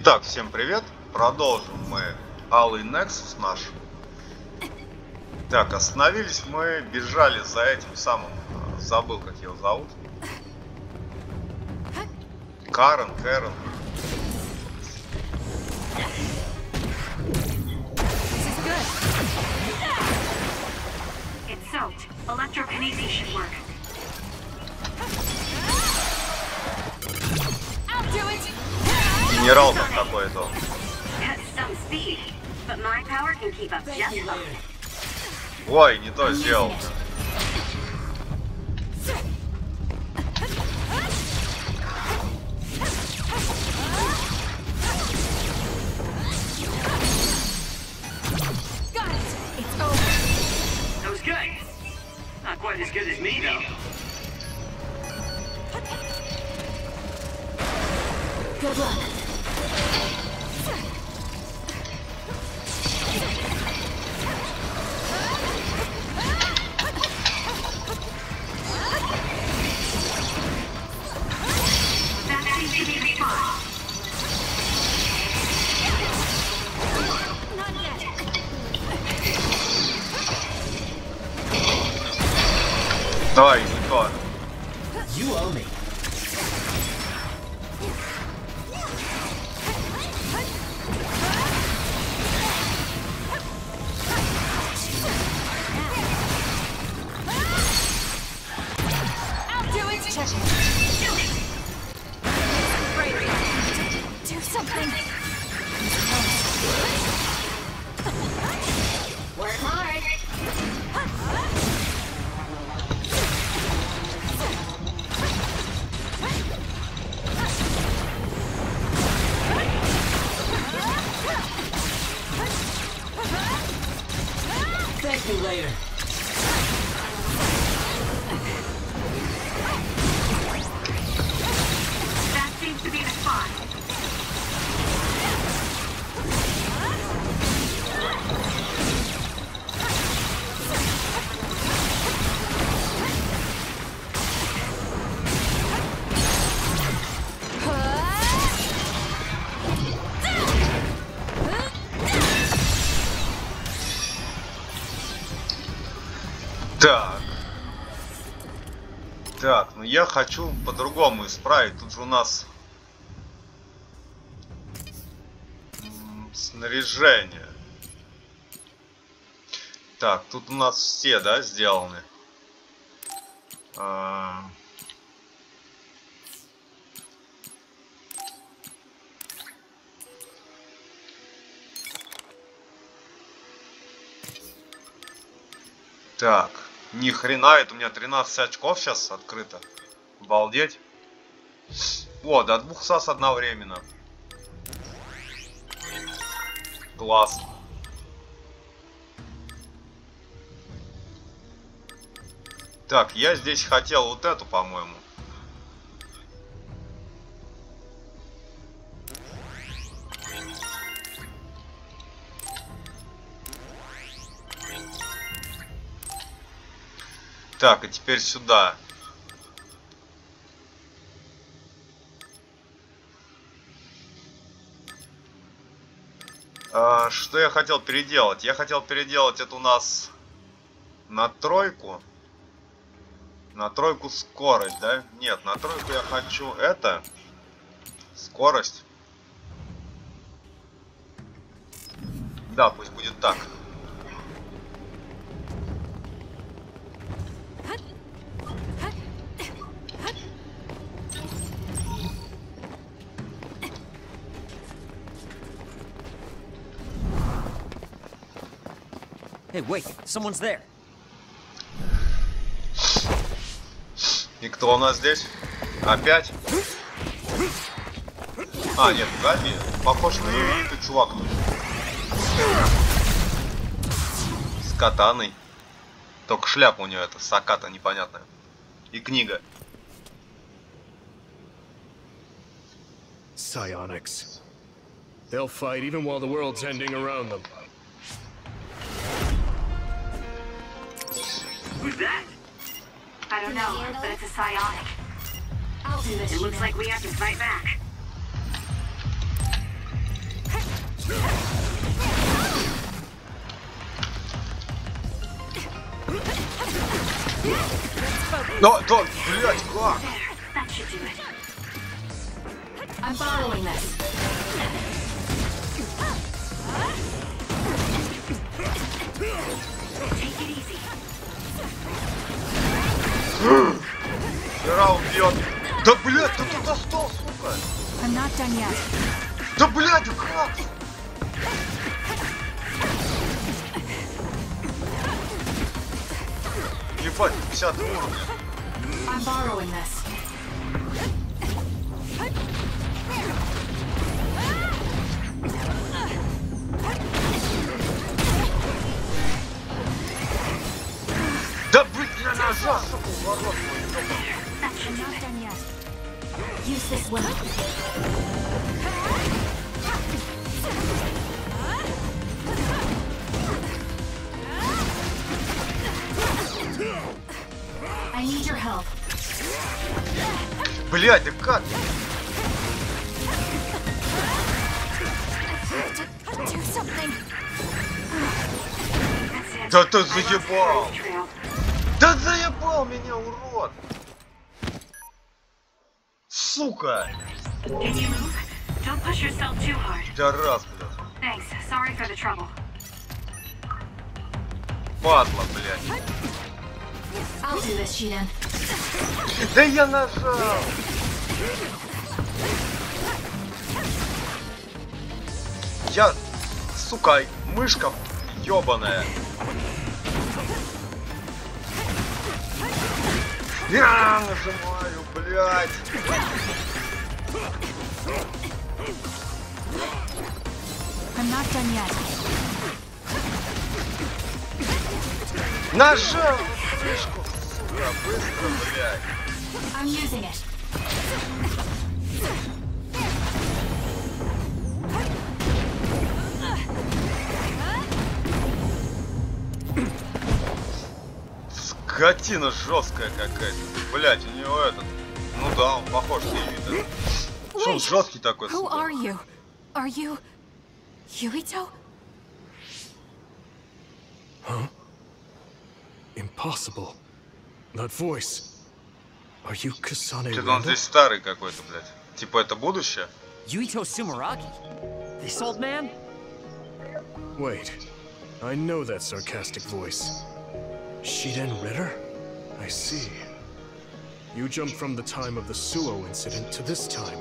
Итак, всем привет. Продолжим мы ScarletNexus наш. Так, остановились мы, бежали за этим самым, забыл, как его зовут. Кэрон. Генерал там какой-то. Ой, не то сделал. Quite as good as me, though. Good luck. That seems to be the spot. Not yet. Давай, Нико. You owe me. I'll do it. Check it. Do something. Work hard. Thank you later. That seems to be the spot. Так, ну я хочу по-другому исправить. Тут же у нас снаряжение. Так, тут у нас все, да, сделаны. Так, ни хрена, это у меня 13 очков сейчас открыто. Обалдеть. О, до 2 САС одновременно. Класс. Так, я здесь хотел вот эту, по-моему. Так, и теперь сюда. Что я хотел переделать? Я хотел переделать это у нас на тройку. На тройку скорость, да? Нет, на тройку я хочу это. Скорость. Да, пусть будет так. Hey, wait, someone's there. И кто у нас здесь? Опять? А, нет, погоди. Похож на юниту чувак. С катаной. Только шляпа у нее это, саката непонятная. И книга. Psionics. They'll fight even while the world's ending around them. Who's that? I don't know, but it's a psionic. I'll do this. It looks like we have to fight back. Да, блядь, как? That should do it. I'm borrowing this. Take it easy. Хера убьет. Да, блядь, ты тут достал, сука. I'm not done yet. Да, блядь, как? Ебать, 50 уровня. I'm borrowing this. Да, блядь, я нажал, сука, в ворот мой, ёбаный. I'm not done yet. Use this one. I need your help. Блядь, да как? Do something. That's it. Да ты I lost the заебал. first trail. Да заебал меня, урод. Сука. Can you move? Don't push yourself too hard. Да раз, блядь. Thanks. Sorry for the trouble. Падла, блядь. I'll do this, Shidan. Да я нажал. Я, сука, мышка ёбаная. Я нажимаю, блядь. I'm not done yet. Нажал мышку, сука, быстро, блядь. I'm using it. Скотина жесткая какая-то. Блядь, у него этот. Ну да, он похож на Юита. Что он жесткий такой, Who сука? are you? Are you Yuito? Huh? Impossible. That voice. Are you Kasane Что-то он Randall? здесь старый какой-то, блядь. Типа это будущее? Yuito Sumeragi? This old man? Wait. I know that sarcastic voice. Shiden Ritter? I see. You jumped from the time of the Suo incident to this time.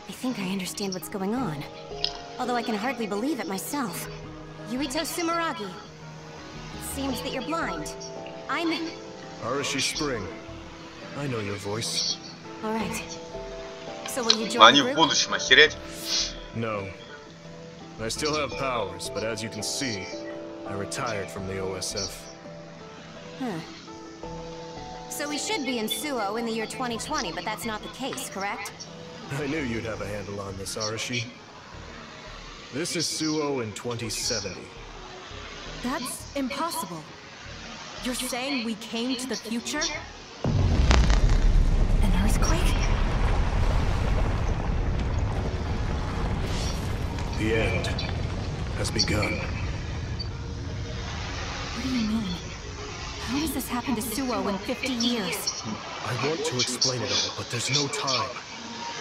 I think I understand what's going on. Although I can hardly believe it myself. Yuito Sumeragi. It seems that you're blind. I'm... Arashi Spring. I know your voice. Alright. So will you join Они the в group? будущем, охереть? No. I still have powers, but as you can see, I retired from the OSF. Huh. So we should be in Suo in the year 2020, but that's not the case, correct? I knew you'd have a handle on this, Arashi. This is Suo in 2070. That's impossible. You're saying we came to the future? An earthquake? The end has begun. What do you mean? How does this happen to Suo in 50 years? I want to explain it all, but there's no time.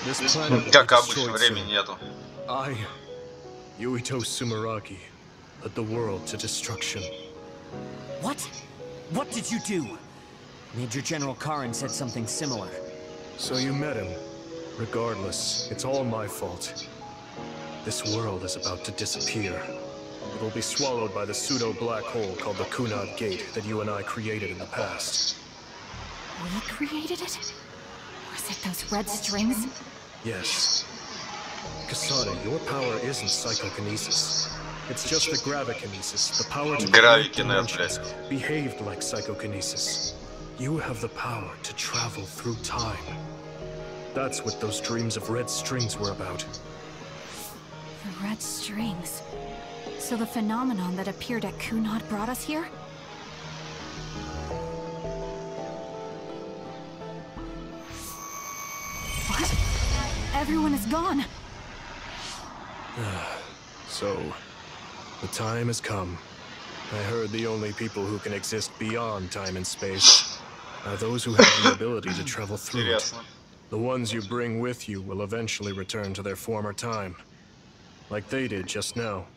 This planet will Как be обычно, destroyed времени soon. нету. I, Yuito Sumeragi, led the world to destruction. What? What did you do? Major General Karin said something similar. So you met him. Regardless, it's all my fault. This world is about to disappear. It will be swallowed by the pseudo-black hole called the Kunad Gate that you and I created in the past. We created it? Was it those red strings? Yes. Kasada, your power isn't psychokinesis. It's just the gravikinesis, the power to create Гравикинез, dimensions, блядь. behaved like psychokinesis. You have the power to travel through time. That's what those dreams of red strings were about. The red strings. So the phenomenon that appeared at Kunad brought us here? What? Everyone is gone. So, the time has come. I heard the only people who can exist beyond time and space are those who have the ability to travel through it. Интересно. The ones you bring with you will eventually return to their former time, like they did just now.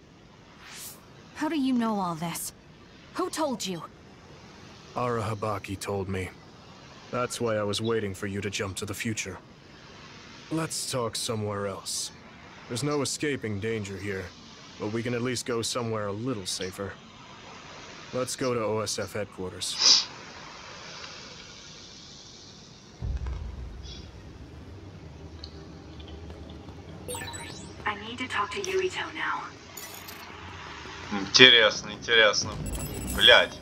How do you know all this? Who told you? Arahabaki told me. That's why I was waiting for you to jump to the future. Let's talk somewhere else. There's no escaping danger here, but we can at least go somewhere a little safer. Let's go to OSF headquarters. I need to talk to Yuito now. Интересно, интересно. Блядь.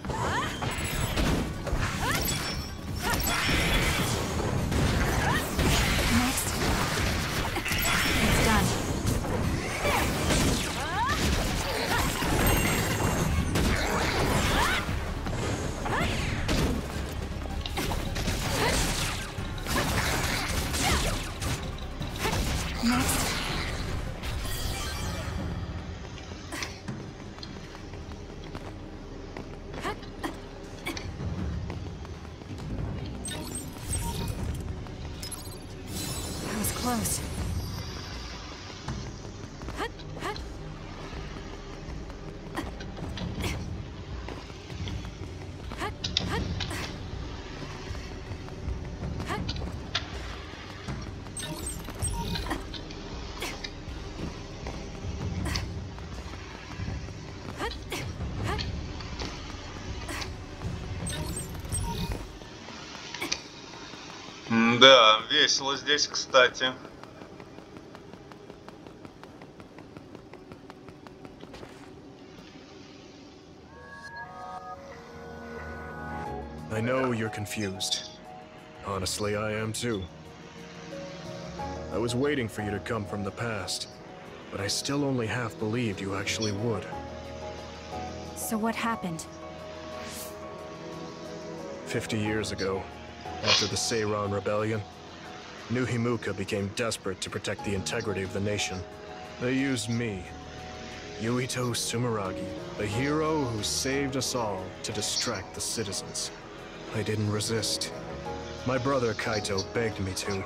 Next. It's done. Next. That was close. Да, весело здесь, кстати. I know you're confused. Honestly, I am too. I was waiting for you to come from the past, but I still only half believed you actually would. So what happened? 50 years ago, after the Seiran Rebellion, New Himuka became desperate to protect the integrity of the nation. They used me, Yuito Sumeragi, the hero who saved us all, to distract the citizens. I didn't resist. My brother Kaito begged me to.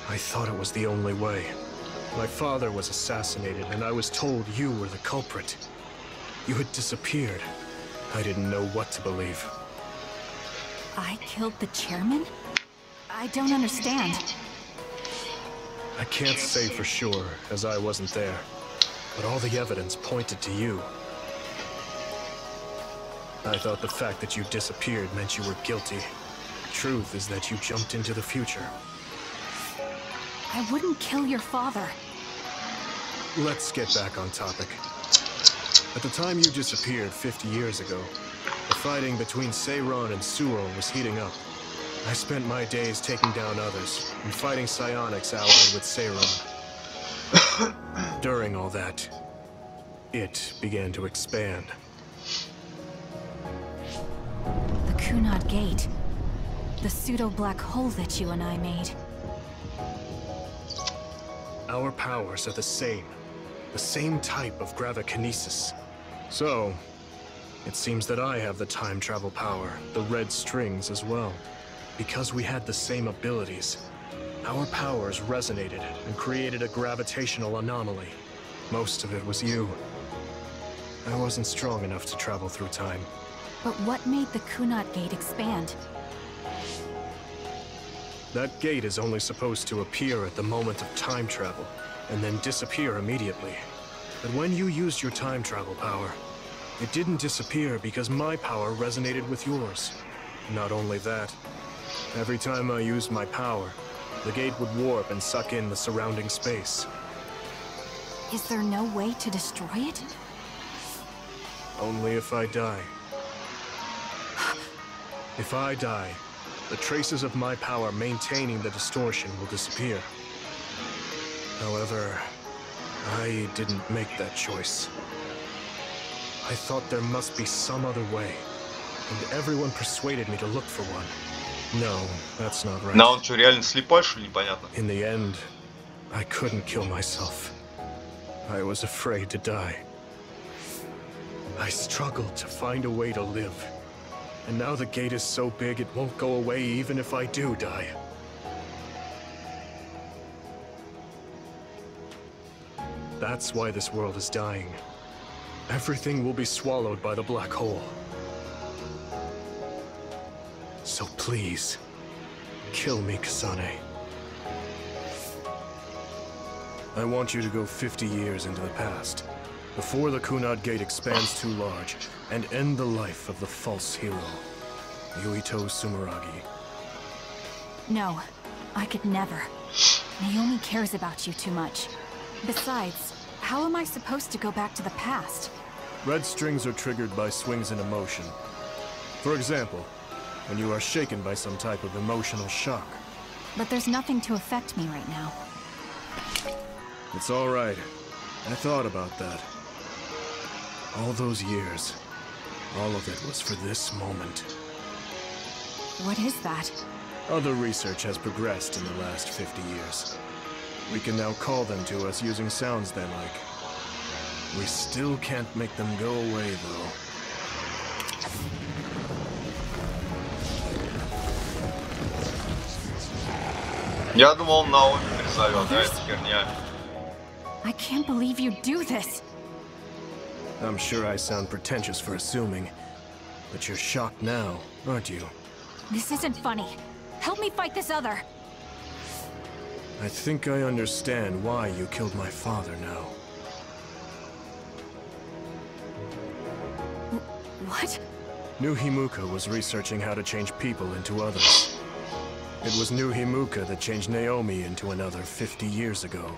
I thought it was the only way. My father was assassinated, and I was told you were the culprit. You had disappeared. I didn't know what to believe. I killed the chairman? I don't understand. I can't say for sure, as I wasn't there, but all the evidence pointed to you. I thought the fact that you disappeared meant you were guilty. Truth is that you jumped into the future. I wouldn't kill your father. Let's get back on topic. At the time you disappeared 50 years ago, the fighting between Seiran and Suo was heating up. I spent my days taking down others and fighting psionics allied with Seiran. During all that, it began to expand. The Kunad Gate. The pseudo-black hole that you and I made. Our powers are the same type of gravikinesis. So, it seems that I have the time travel power, the red strings as well. Because we had the same abilities, our powers resonated and created a gravitational anomaly. Most of it was you. I wasn't strong enough to travel through time. But what made the Kunad Gate expand? That gate is only supposed to appear at the moment of time travel, and then disappear immediately. But when you used your time travel power, it didn't disappear because my power resonated with yours. Not only that, every time I used my power, the gate would warp and suck in the surrounding space. Is there no way to destroy it? Only if I die. If I die, the traces of my power maintaining the distortion will disappear. However, I didn't make that choice. I thought there must be some other way, and everyone persuaded me to look for one. No, that's not right. На он что, реально слепой, что ли, непонятно? In the end, I couldn't kill myself. I was afraid to die. I struggled to find a way to live. And now the gate is so big it won't go away even if I do die. That's why this world is dying. Everything will be swallowed by the black hole. So please, kill me, Kasane. I want you to go 50 years into the past, before the Kunad Gate expands too large, and end the life of the false hero, Yuito Sumeragi. No, I could never. Naomi cares about you too much. Besides, how am I supposed to go back to the past? Red strings are triggered by swings in emotion. For example, when you are shaken by some type of emotional shock. But there's nothing to affect me right now. It's all right. I thought about that. All those years, all of it was for this moment. What is that? Other research has progressed in the last 50 years. We can now call them to us using sounds they like. We still can't make them go away, though. Я думал, Наоми призовет, да, эта херня. I can't believe you do this. I'm sure I sound pretentious for assuming, but you're shocked now, aren't you? This isn't funny. Help me fight this other. I think I understand why you killed my father now. What? New Himuka was researching how to change people into others. It was New Himuka that changed Naomi into another 50 years ago.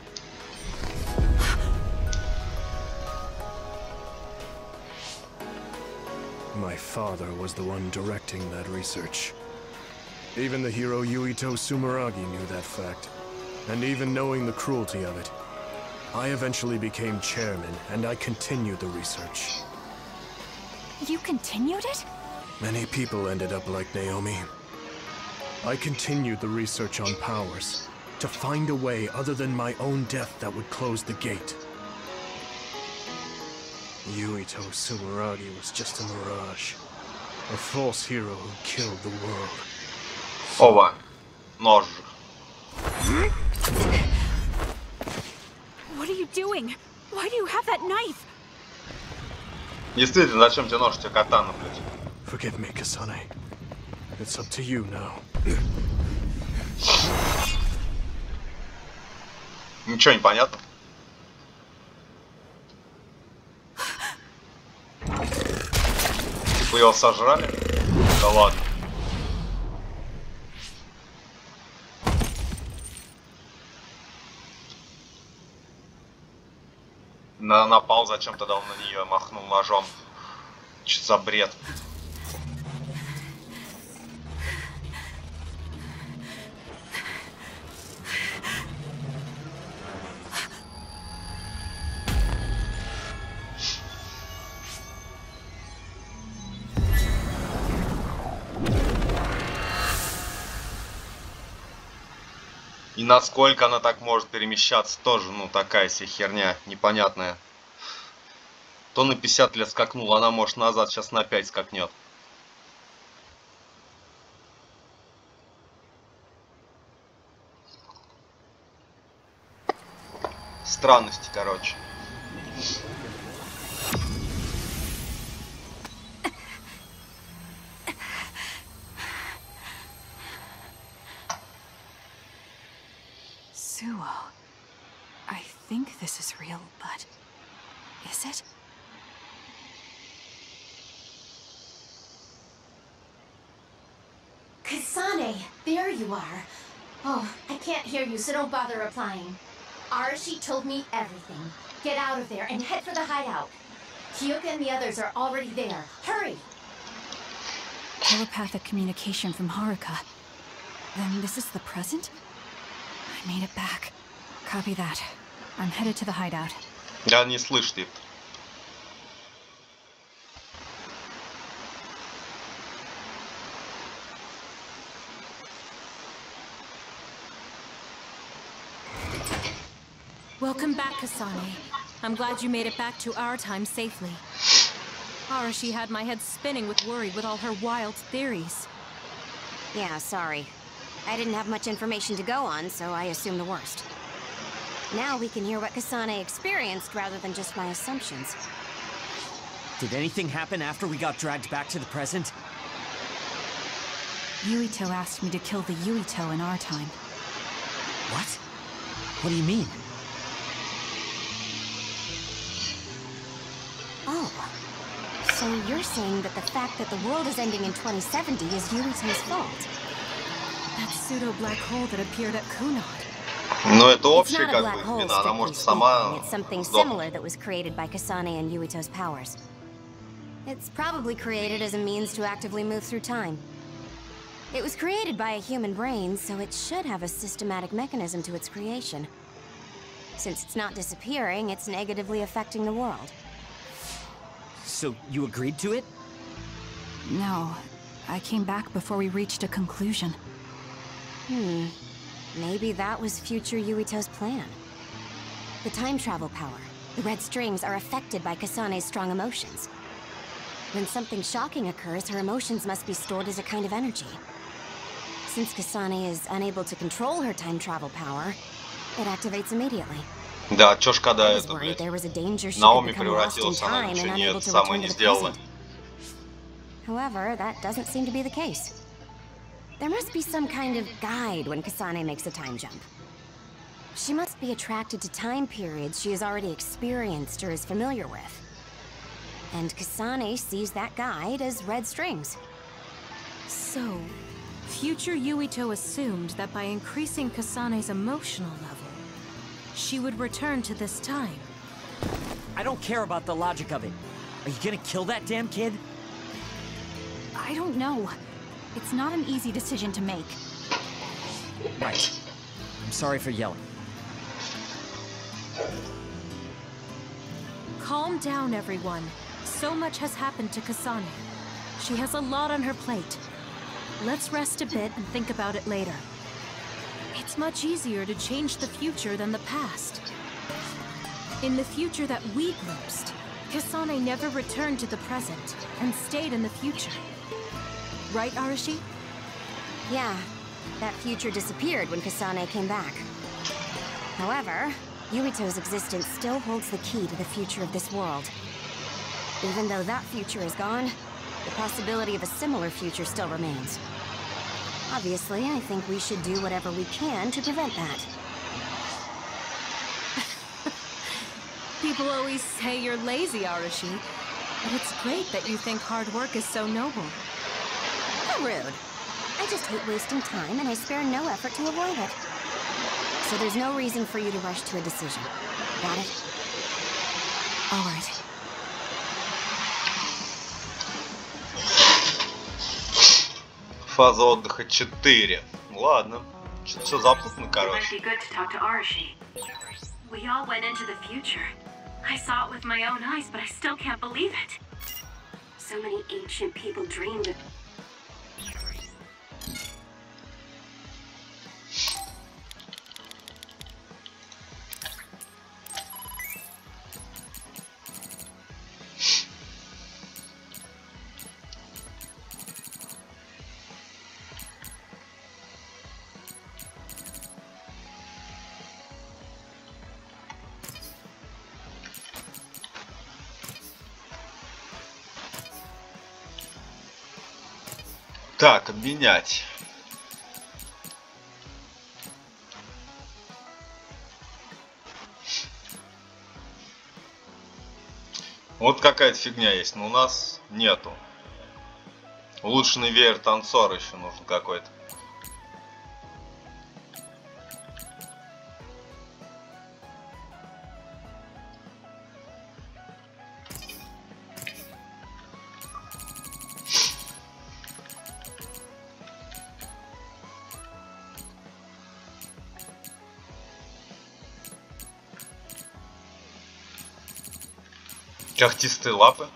My father was the one directing that research. Even the hero Yuito Sumeragi knew that fact. And even knowing the cruelty of it, I eventually became chairman, and I continued the research. You continued it? Many people ended up like Naomi. I continued the research on powers, to find a way other than my own death that would close the gate. Yuito Sumeragi was just a mirage. A false hero who killed the world. Ова, нож. What are you doing? Why do you have that knife? Действительно, зачем тебе нож, тебе катана, блядь? Forgive me, Kasane. It's up to you now. Ничего не понятно. Типа его сожрали? Да ладно. Напал, зачем тогда он на нее махнул ножом? Что за бред? И насколько она так может перемещаться, тоже, ну, такая себе херня непонятная. То на 50 лет скакнула, она может назад, сейчас на 5 скакнет. Странности, короче. Suo. I think this is real, but is it? Kasane, there you are. Oh, I can't hear you, so don't bother replying. Arashi told me everything. Get out of there and head for the hideout. Kyoka and the others are already there. Hurry! Telepathic communication from Haruka. Then this is the present? I made it back. Copy that. I'm headed to the hideout. Я не слышит. Welcome back, Kasane. I'm glad you made it back to our time safely. Arashi had my head spinning with worry with all her wild theories. Yeah, sorry. I didn't have much information to go on, so I assumed the worst. Now we can hear what Kasane experienced rather than just my assumptions. Did anything happen after we got dragged back to the present? Yuito asked me to kill the Yuito in our time. What? What do you mean? Oh. So you're saying that the fact that the world is ending in 2070 is Yuito's fault? That pseudo-black hole that appeared at Kunad. Но это It's общее not a как black бы hole, вина, она strictly может speaking. сама It's something сдохнуть. similar that was created by Kasane and Yuito's powers. It's probably created as a means to actively move through time. It was created by a human brain, so it should have a systematic mechanism to its creation. Since it's not disappearing, it's negatively affecting the world. So you agreed to it? No, I came back before we reached a conclusion. Maybe that was future Yuito's plan. The time travel power, the red strings, are affected by Kasane's strong emotions. When something shocking occurs, her emotions must be stored as a kind of energy. Since Kasane is unable to control her time travel power, it activates immediately. Да, чё ж когда I was это, worried блядь, there was a danger she could Наоми become lost in превратилась, она time and ничего unable нет, to самое return не to the сделала. present. However, that doesn't seem to be the case. There must be some kind of guide when Kasane makes a time jump. She must be attracted to time periods she has already experienced or is familiar with. And Kasane sees that guide as red strings. So, future Yuito assumed that by increasing Kasane's emotional level, she would return to this time. I don't care about the logic of it. Are you gonna kill that damn kid? I don't know. It's not an easy decision to make. Right. I'm sorry for yelling. Calm down, everyone. So much has happened to Kasane. She has a lot on her plate. Let's rest a bit and think about it later. It's much easier to change the future than the past. In the future that we glimpsed, Kasane never returned to the present and stayed in the future. Right, Arashi? Yeah, that future disappeared when Kasane came back. However, Yuito's existence still holds the key to the future of this world. Even though that future is gone, the possibility of a similar future still remains. Obviously, I think we should do whatever we can to prevent that. People always say you're lazy, Arashi. But it's great that you think hard work is so noble. How rude. I just hate wasting time, and I spare no effort to avoid it. So there's no reason for you to rush to a decision. Got it? All right. Фаза отдыха 4. Ладно. Что-то все запутано, It might короче. be good to talk to Arashi. We all went into the future. I saw it with my own eyes, but I still can't believe it. So many ancient people dreamed of... Так, обменять. Вот какая-то фигня есть, но у нас нету. Улучшенный веер танцора еще нужен какой-то. Когтистые лапы.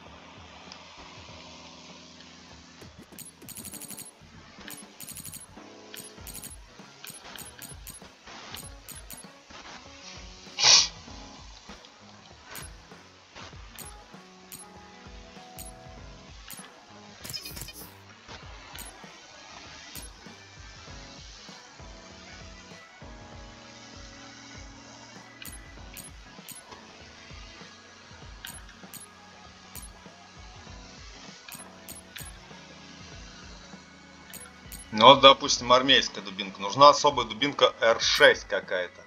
Ну вот, допустим, армейская дубинка. Нужна особая дубинка R6 какая-то.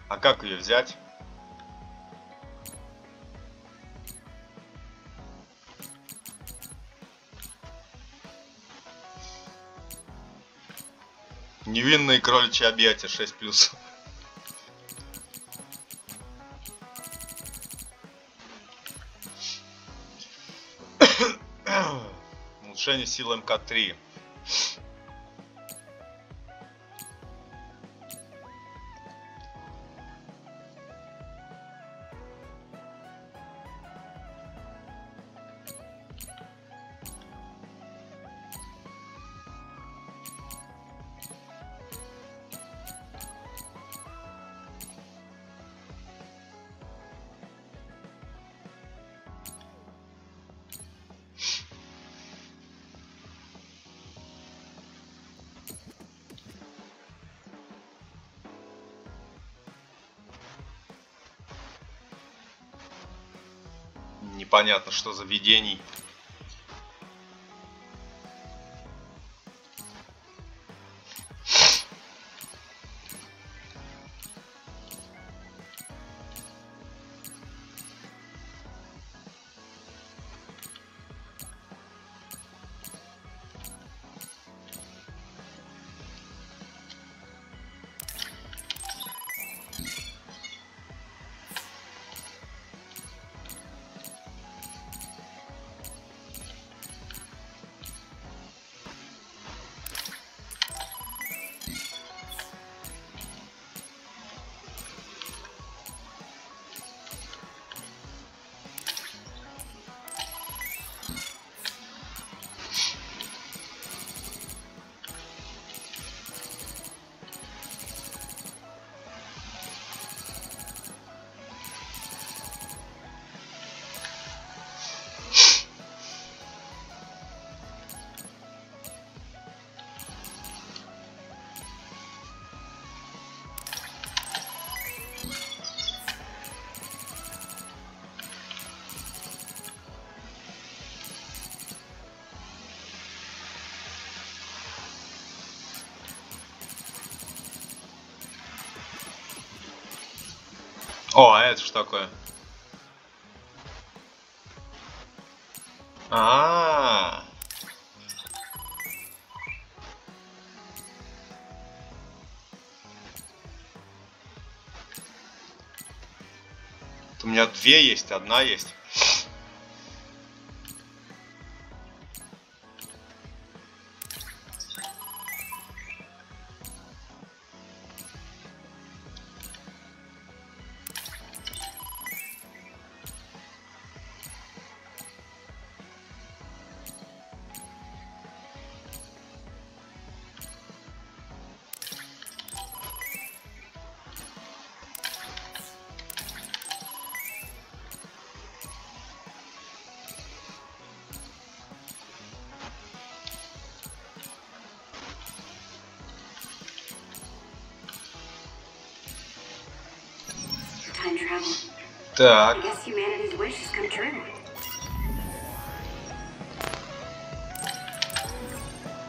А как ее взять? Невинные кроличьи объятия 6+. Улучшение силы МК-3. Непонятно, что за видений. О, а это что такое? А-а-а. У меня две есть, одна есть. Time travel. Так. I guess humanity's wish has come true.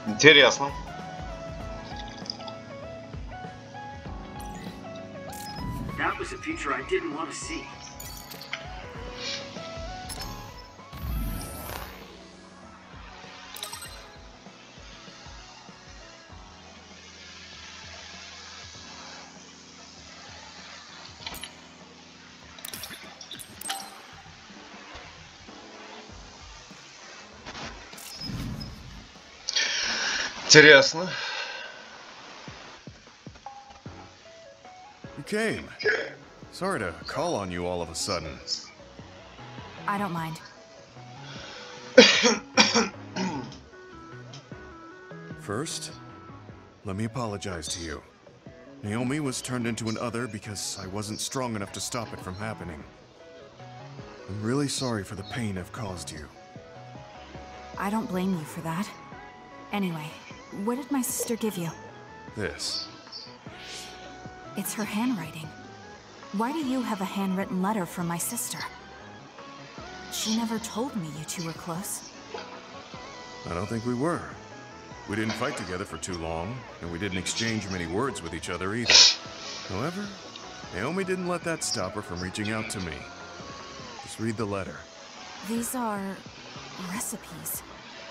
Интересно. That was a future I didn't want to see. Интересно. You came. Sorry to call on you all of a sudden. I don't mind. First, let me apologize to you. Naomi was turned into an other because I wasn't strong enough to stop it from happening. I'm really sorry for the pain I've caused you. I don't blame you for that. Anyway, what did my sister give you? This. It's her handwriting. Why do you have a handwritten letter from my sister? She never told me you two were close. I don't think we were. We didn't fight together for too long, and we didn't exchange many words with each other either. However, Naomi didn't let that stop her from reaching out to me. Just read the letter. These are recipes.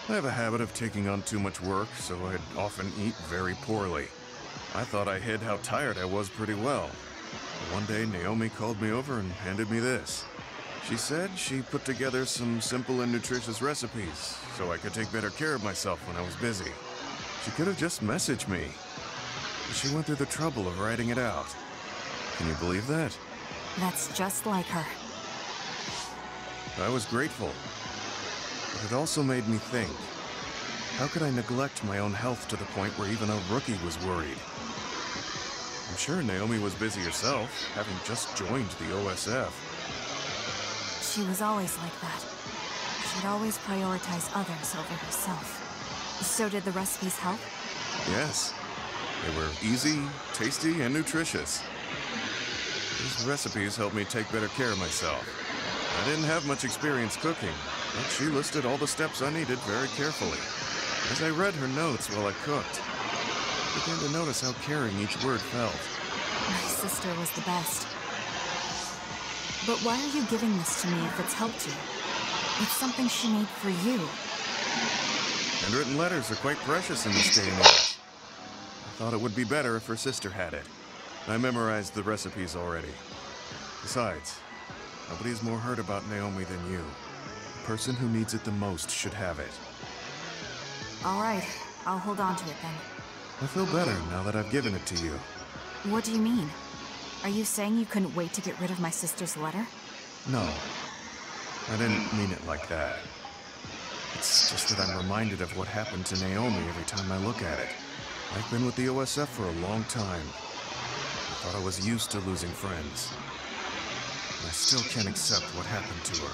I have a habit of taking on too much work, so I'd often eat very poorly. I thought I hid how tired I was pretty well. But one day, Naomi called me over and handed me this. She said she put together some simple and nutritious recipes, so I could take better care of myself when I was busy. She could have just messaged me, but she went through the trouble of writing it out. Can you believe that? That's just like her. I was grateful, but it also made me think. How could I neglect my own health to the point where even a rookie was worried? I'm sure Naomi was busy herself, having just joined the OSF. She was always like that. She'd always prioritize others over herself. So did the recipes help? Yes. They were easy, tasty, and nutritious. These recipes helped me take better care of myself. I didn't have much experience cooking, but she listed all the steps I needed very carefully. As I read her notes while I cooked, I began to notice how caring each word felt. My sister was the best. But why are you giving this to me if it's helped you? It's something she made for you. Handwritten letters are quite precious in this day and age. I thought it would be better if her sister had it. I memorized the recipes already. Besides, nobody is more hurt about Naomi than you. The person who needs it the most should have it. All right, I'll hold on to it then. I feel better now that I've given it to you. What do you mean? Are you saying you couldn't wait to get rid of my sister's letter? No, I didn't mean it like that. It's just that I'm reminded of what happened to Naomi every time I look at it. I've been with the OSF for a long time. I thought I was used to losing friends. And I still can't accept what happened to her.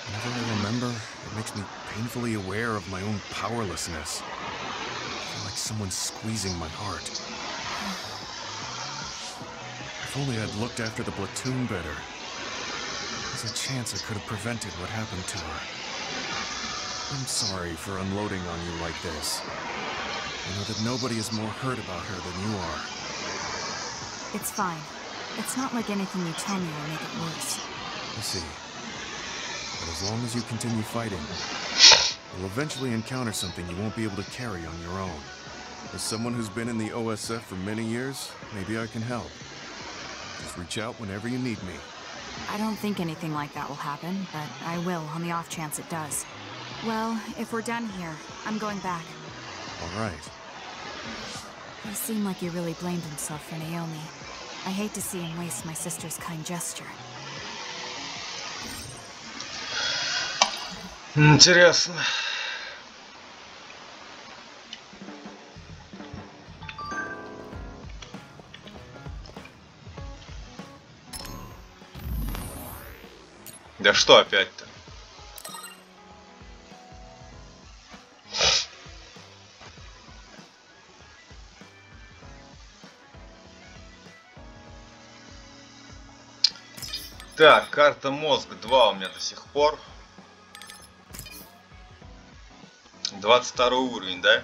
Whenever I remember, it makes me painfully aware of my own powerlessness. I feel like someone's squeezing my heart. If only I'd looked after the platoon better. There's a chance I could have prevented what happened to her. I'm sorry for unloading on you like this. I know that nobody is more hurt about her than you are. It's fine. It's not like anything you tell me will make it worse. I see. But as long as you continue fighting, you'll eventually encounter something you won't be able to carry on your own. As someone who's been in the OSF for many years, maybe I can help. Just reach out whenever you need me. I don't think anything like that will happen, but I will on the off chance it does. Well, if we're done here, I'm going back. All right. He seemed like he really blamed himself for Naomi. I hate to see him waste my sister's kind gesture. Интересно. Да что опять-то? Так, карта мозга 2 у меня до сих пор. 22 уровень, да?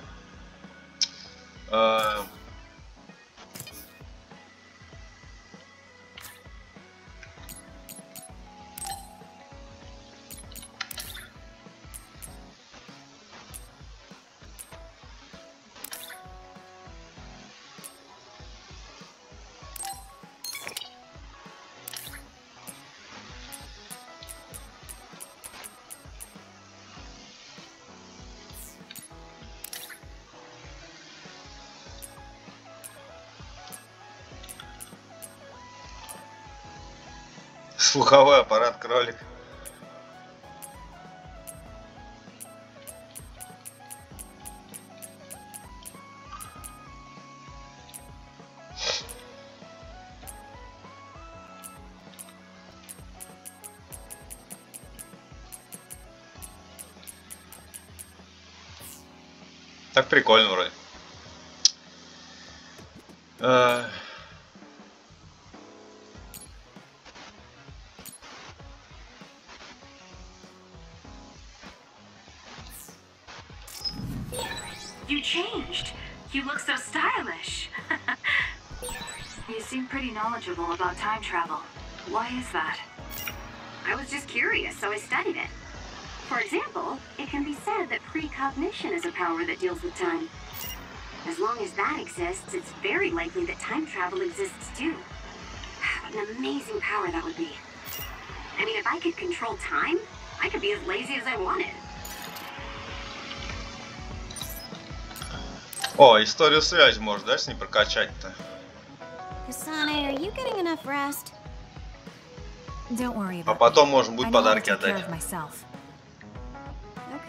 Слуховой аппарат кролик. Так прикольно вроде. You changed. You look so stylish. You seem pretty knowledgeable about time travel. Why is that? I was just curious, so I studied it. For example, it can be said that precognition is a power that deals with time. As long as that exists, it's very likely that time travel exists too. What an amazing power that would be. I mean, if I could control time, I could be as lazy as I wanted. О, историю связи можешь, да, с ней прокачать-то? Kasane, are you getting enough rest? Don't worry А about потом me. можно I будет know how to подарки take care отдать. of myself.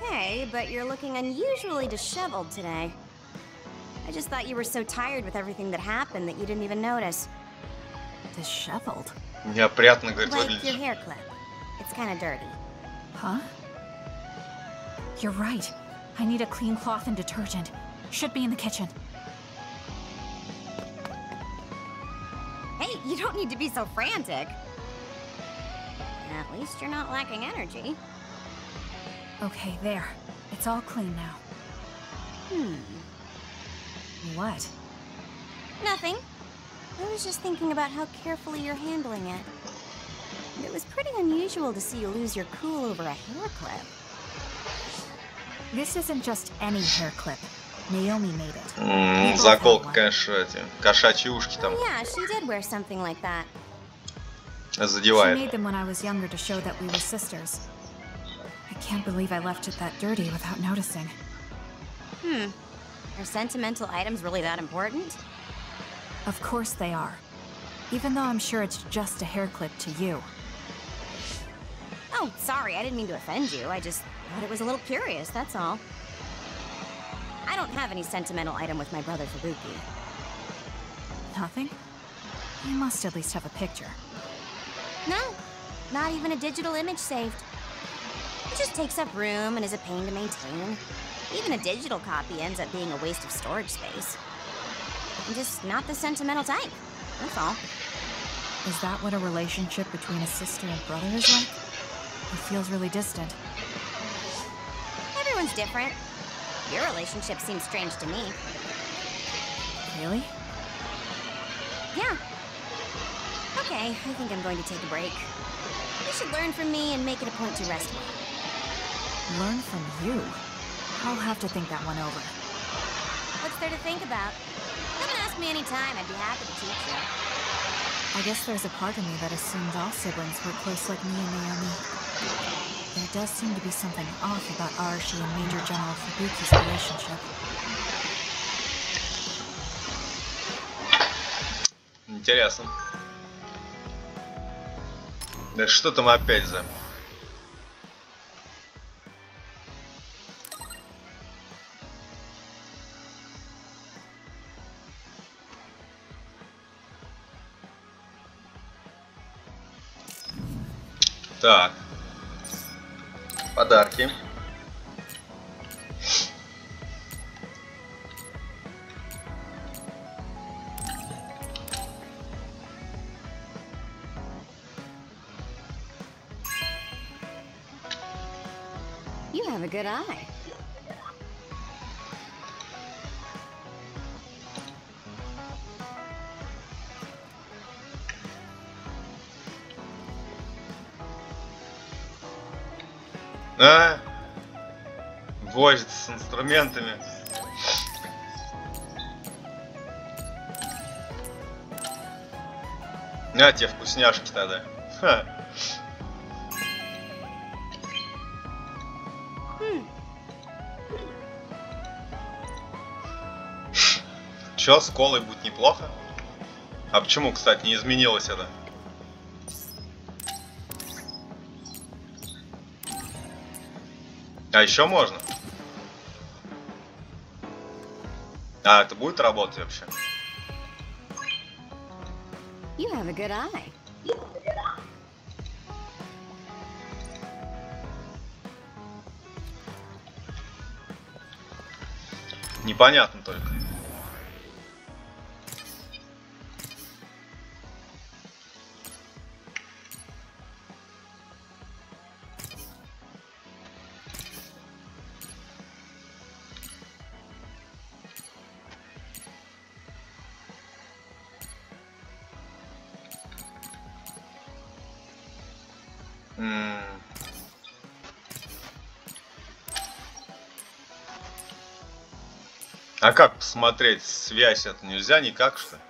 Okay, but you're looking unusually disheveled today. I just thought you were so tired with everything that happened that you didn't even notice. Disheveled? Неопрятно, говорит, Like your выглядишь. hair clip. It's kind of dirty. Huh? You're right. I need a clean cloth and detergent. Should be in the kitchen. Hey, you don't need to be so frantic. At least you're not lacking energy. Okay, there. It's all clean now. What? Nothing. I was just thinking about how carefully you're handling it. It was pretty unusual to see you lose your cool over a hair clip. This isn't just any hair clip. Naomi made it. We both Заколка, have one. конечно, эти кошачьи ушки там Yeah, she did wear something like that. She задевает. made them when I was younger to show that we were sisters. I can't believe I left it that dirty without noticing. Are sentimental items really that important? Of course they are. Even though I'm sure it's just a hair clip to you. Oh, sorry, I didn't mean to offend you. I just thought it was a little curious, that's all. I don't have any sentimental item with my brother Fubuki. Nothing? You must at least have a picture. No, not even a digital image saved. It just takes up room and is a pain to maintain. Even a digital copy ends up being a waste of storage space. I'm just not the sentimental type, that's all. Is that what a relationship between a sister and brother is like? It feels really distant. Everyone's different. Your relationship seems strange to me. Really? Yeah. Okay, I think I'm going to take a break. You should learn from me and make it a point to rest well. Learn from you? I'll have to think that one over. What's there to think about? Come and ask me anytime, I'd be happy to teach you. I guess there's a part of me that assumes all siblings were close like me and Naomi. There does seem to be something off about Arashi and Major General Fubuki's relationship. Интересно. Да что там опять за... Так. Подарки. You have a good eye. А? Возится с инструментами. На тебе вкусняшки тогда. Ха. Чё, с колой будет неплохо? А почему, кстати, не изменилось это? А еще можно? А, это будет работать вообще? You have a good eye. Непонятно только. А как посмотреть связь? Это нельзя никак, что ли?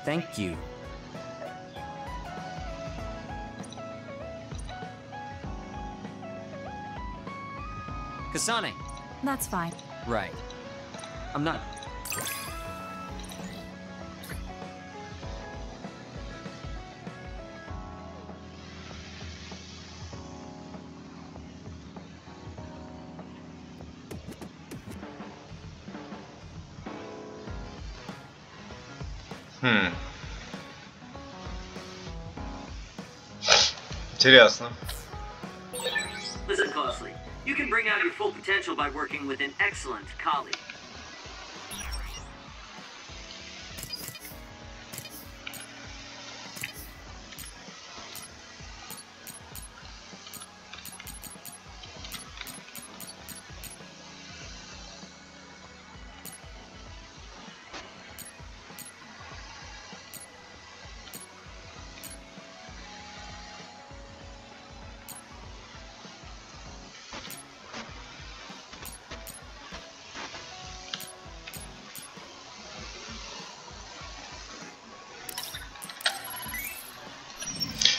Thank you. Kasane. That's fine. Right. I'm not... Интересно. Listen closely. You can bring out your full potential by working with an excellent colleague.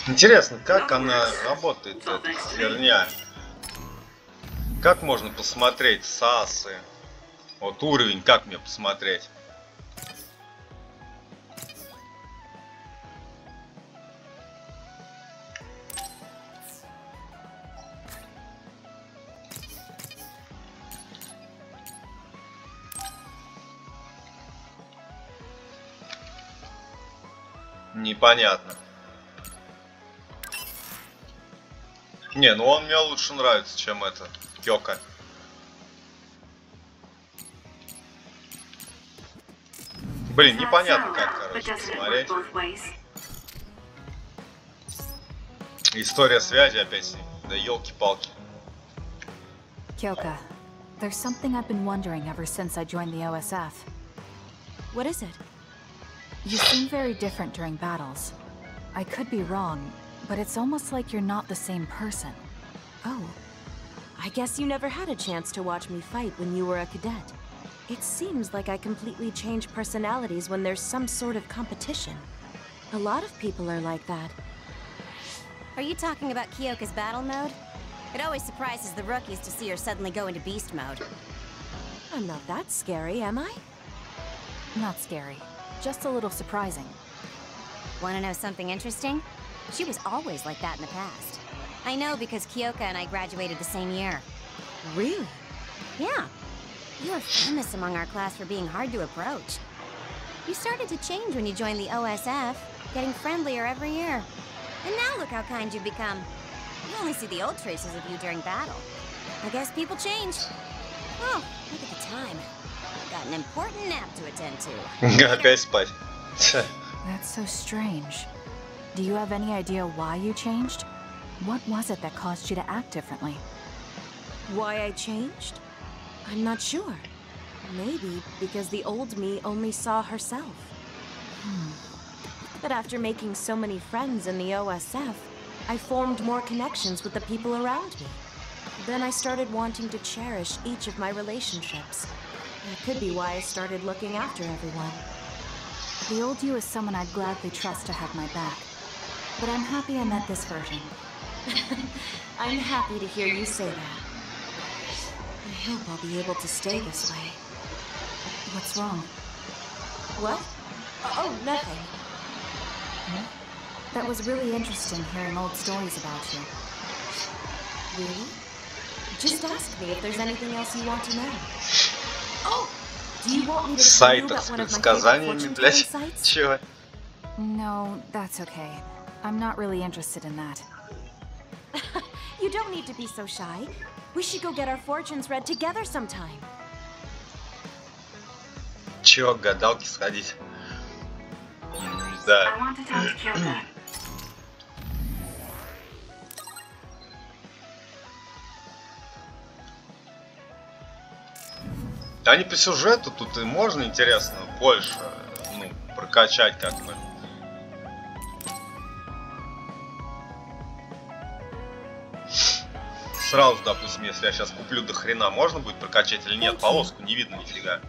Интересно, как она работает, эта херня? Как можно посмотреть САСы? Вот уровень, как мне посмотреть? Непонятно. Не, ну он мне лучше нравится, чем это, Кёка. Блин, непонятно как, короче, посмотреть. История связи опять с ней. Да елки-палки. Kyoka, there's something I've been wondering ever since I joined the OSF. What is it? You seem very different during battles. I could be wrong, but it's almost like you're not the same person. Oh. I guess you never had a chance to watch me fight when you were a cadet. It seems like I completely change personalities when there's some sort of competition. A lot of people are like that. Are you talking about Kyoka's battle mode? It always surprises the rookies to see her suddenly go into beast mode. I'm not that scary, am I? Not scary. Just a little surprising. Want to know something interesting? She was always like that in the past. I know because Kyoka and I graduated the same year. Really? Yeah. You were famous among our class for being hard to approach. You started to change when you joined the OSF, getting friendlier every year. And now look how kind you've become. You only see the old traces of you during battle. I guess people change. Oh, look at the time. Got an important nap to attend to. Опять спать. That's so strange. Do you have any idea why you changed? What was it that caused you to act differently? Why I changed? I'm not sure. Maybe because the old me only saw herself. But after making so many friends in the OSF, I formed more connections with the people around me. Then I started wanting to cherish each of my relationships. That could be why I started looking after everyone. The old you is someone I'd gladly trust to have my back. But I'm happy I met this version. I'm happy to hear you say that. I hope I'll be able to stay this way. What's wrong? What? Oh, nothing. That was really interesting hearing old stories about you. Really? Just ask me if there's anything else you want to know. Oh! Do you want me to tell you about one of my favorite fortune-telling sites? Чего? No, that's okay. I'm not really interested in that. You don't need to be so shy. We should go get our fortunes read together sometime. Чего, к гадалке сходить? Да. I want to talk to Kyoka. Да не по сюжету, тут и можно, интересно, больше, ну, прокачать как бы. Сразу, допустим, если я сейчас куплю до хрена, можно будет прокачать или нет? Полоску не видно нифига.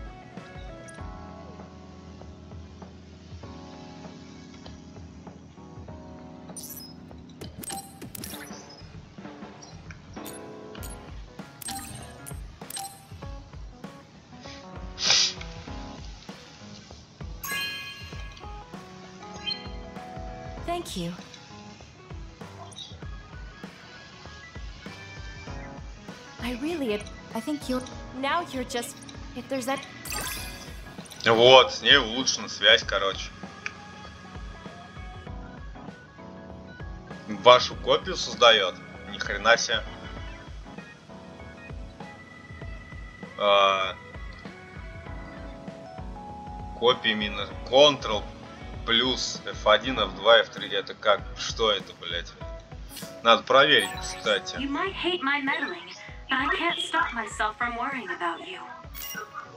Thank you. I think you're... Now you're just... If there's that... Вот, с ней улучшена связь, короче. Вашу копию создает? Ни хрена себе. Копия минус Ctrl плюс F1, F2, F3. Это как? Что это, блять? Надо проверить, кстати. You might hate my meddling, but I can't stop myself from worrying about you.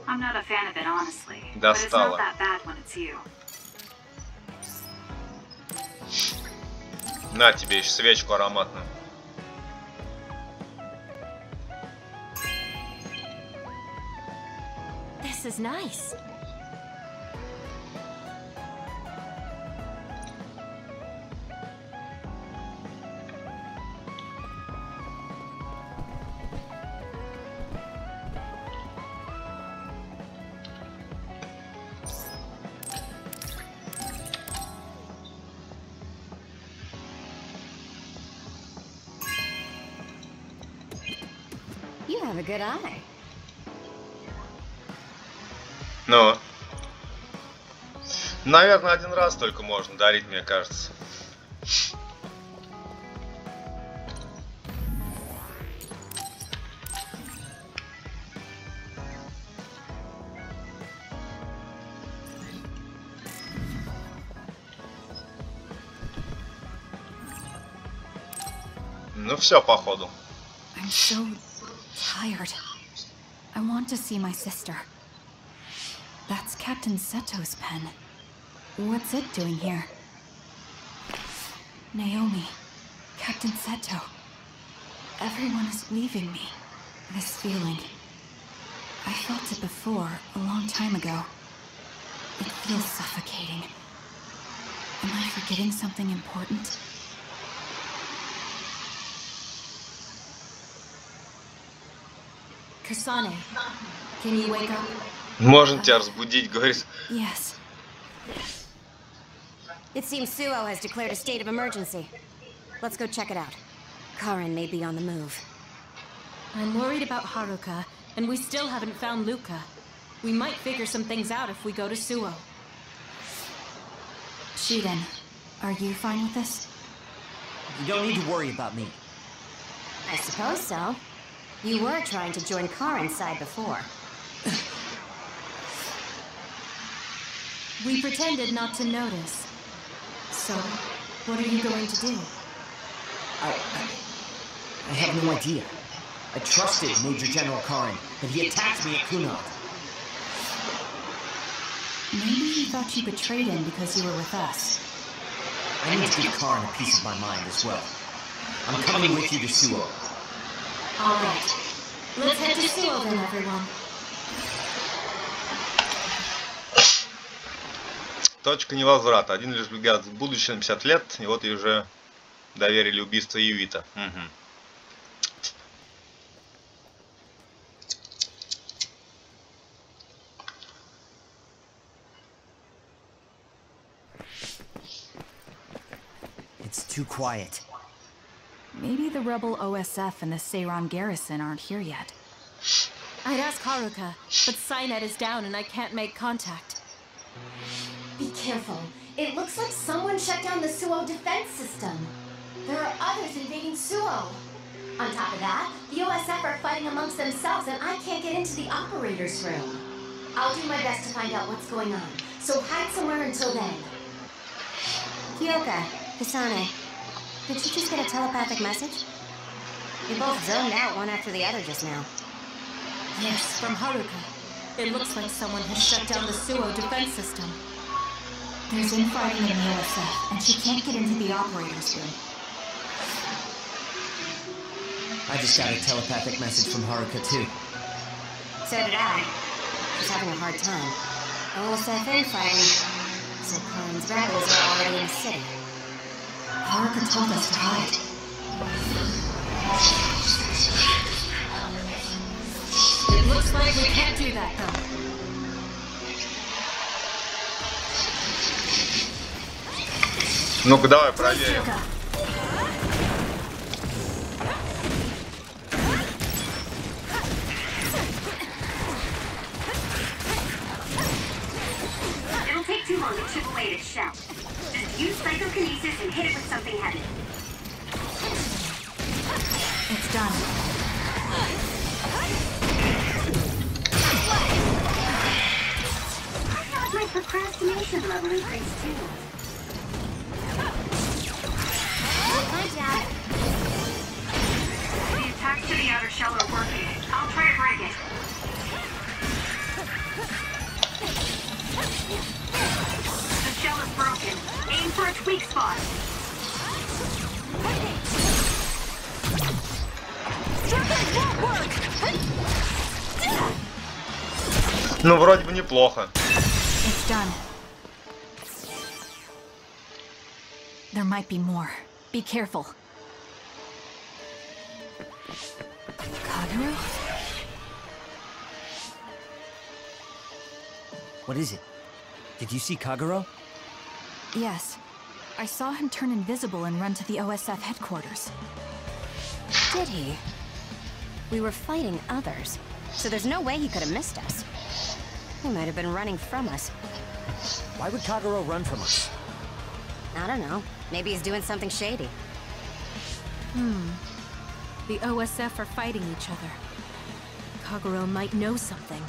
I'm not a fan of it, honestly. But it's not that bad when it's you. На тебе еще свечку ароматную. This is nice. You have a good eye. Ну. Наверное, один раз только можно дарить, мне кажется. Ну все, походу. I'm so tired. I want to see my sister. That's Captain Seto's pen. What's it doing here? Naomi, Captain Seto. Everyone is leaving me. This feeling. I felt it before, a long time ago. It feels suffocating. Am I forgetting something important? Kasane, can you wake up? Можно тебя разбудить, говорит. Yes. It seems Suo has declared a state of emergency. Let's go check it out. Karin may be on the move. I'm worried about Haruka, and we still haven't found Luca. We might figure some things out if we go to Suo. Shiden, are you fine with this? You don't need to worry about me. I suppose so. You were trying to join Karin's side before. We pretended not to notice. So, what are you going to do? I have no idea. I trusted Major General Karin, but he attacked me at Kunad. Maybe he thought you betrayed him because you were with us. I need to give Karin a piece of my mind as well. I'm coming with you to Suo. Alright. Let's head to Suo then, everyone. Точка невозврата. Один лишь взгляд в будущее на 50 лет, и вот ей уже доверили убийство Юита. Угу. It's too quiet. Maybe the rebel OSF and the Seiran garrison aren't here yet. I'd ask Haruka, but Cynet is down and I can't make contact. Be careful. It looks like someone shut down the Suo defense system. There are others invading Suo. On top of that, the OSF are fighting amongst themselves and I can't get into the operator's room. I'll do my best to find out what's going on, so hide somewhere until then. Kyoka, Kasane, did you just get a telepathic message? You both zoned out one after the other just now. Yes, from Haruka. It looks like someone has shut down the Suo defense system. There's infighting in the OSF, and she can't get into the operator's room. I just got a telepathic message from Haruka too. So did I. She's having a hard time. OSF infighting. So Karen's rebels are already in the city. Haruka told us to hide. It looks like we can't do that, though. Ну-ка, давай проверим. It'll take too long to chip away at its shell. Just use psychokinesis and hit it with something heavy. It's done. I feel like my procrastination level increased too. Hi, Dad. The attacks to the outer shell are working. I'll try to break it. The shell is broken. Aim for its weak spot. Ну, вроде бы неплохо. It's done. There might be more. Be careful. Kagero? What is it? Did you see Kagero? Yes. I saw him turn invisible and run to the OSF headquarters. Did he? We were fighting others, so there's no way he could have missed us. He might have been running from us. Why would Kagero run from us? I don't know. Maybe he's doing something shady. The OSF are fighting each other. Kagero might know something.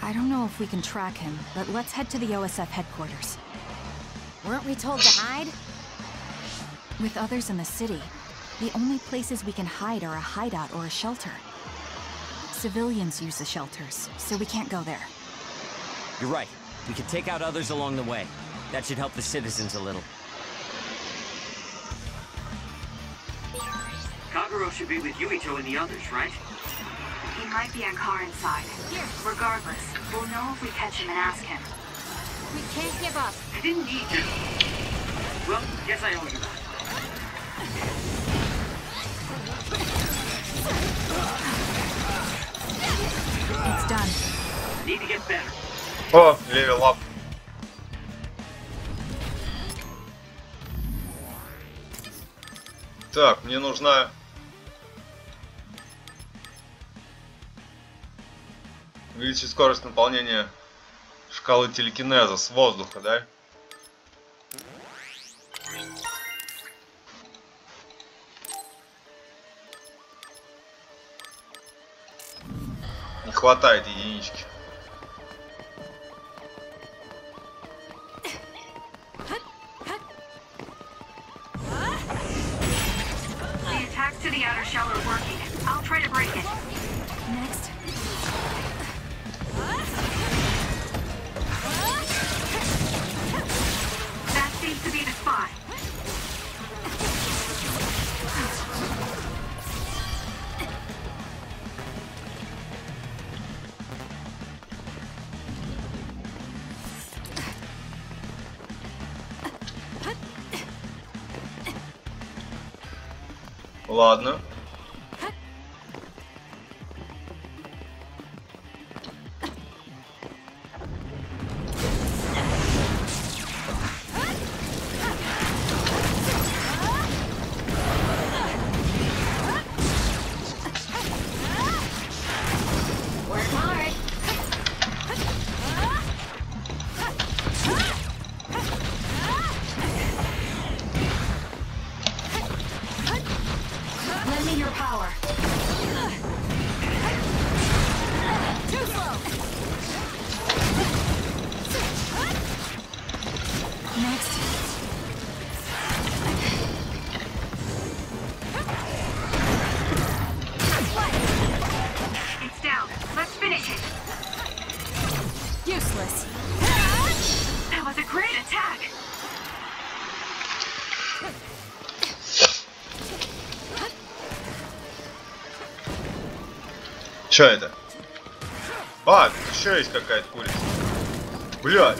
I don't know if we can track him, but let's head to the OSF headquarters. Weren't we told to hide? With others in the city, the only places we can hide are a hideout or a shelter. Civilians use the shelters, so we can't go there. You're right. We can take out others along the way. That should help the citizens a little. Kagero should be with Yuito and the others, right? He might be on Karen's side. Regardless, we'll know if we catch him and ask him. We can't give up. I didn't need to. Well, guess I owe you that. It's done. Need to get better. О, левел ап. Так, мне нужна... увеличить скорость наполнения шкалы телекинеза с воздуха, да? Не хватает единички. The attacks to the outer shell are working. I'll try to break it. Next. That seems to be the spot. Ладно. Work hard. Lend me your power. Too slow. Next. It's down. Let's finish it. Чё это? А, тут еще есть какая-то курица. Блядь.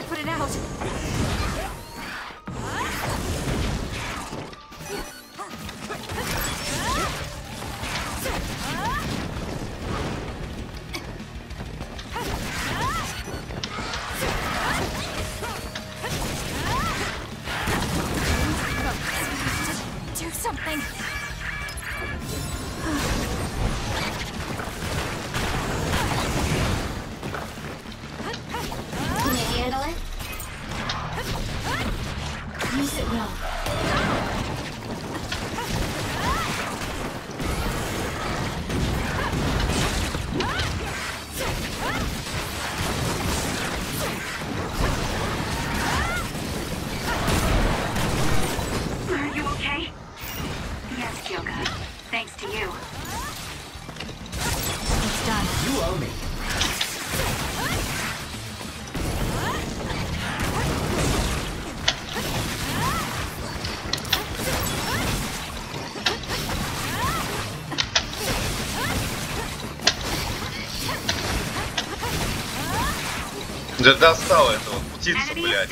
Да достала этого птицу, блядь.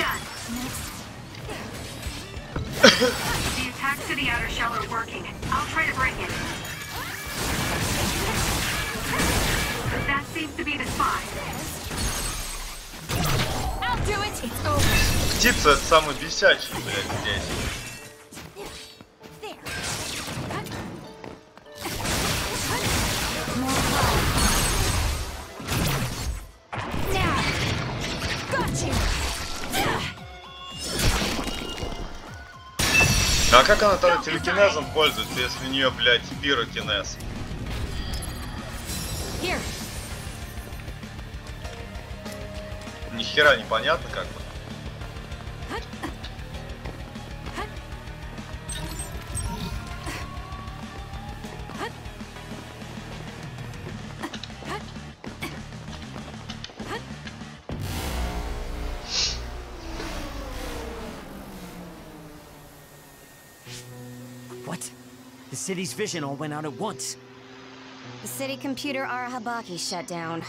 Птица это самый бесячий, блядь, здесь. А как она тогда телекинезом пользуется, если у нее, блядь, пирокинез? Ни хера непонятно как бы. What? The city's vision all went out at once. The city computer Arahabaki shut down.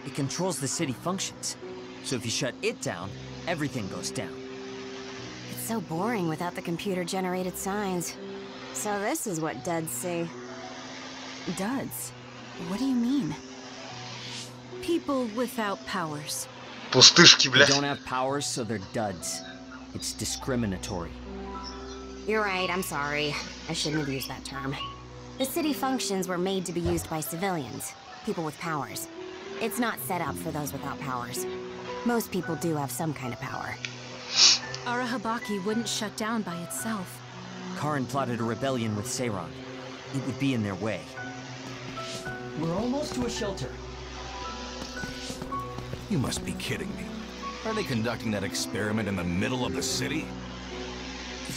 It controls the city functions. So if you shut it down, everything goes down. It's so boring without the computer-generated signs. So this is what duds see. Duds? What do you mean? People without powers. Пустышки, They блядь. don't have powers, so they're duds. It's discriminatory. You're right, I'm sorry. I shouldn't have used that term. The city functions were made to be used by civilians, people with powers. It's not set up for those without powers. Most people do have some kind of power. Arahabaki wouldn't shut down by itself. Karin plotted a rebellion with Seiran. It would be in their way. We're almost to a shelter. You must be kidding me. Are they conducting that experiment in the middle of the city?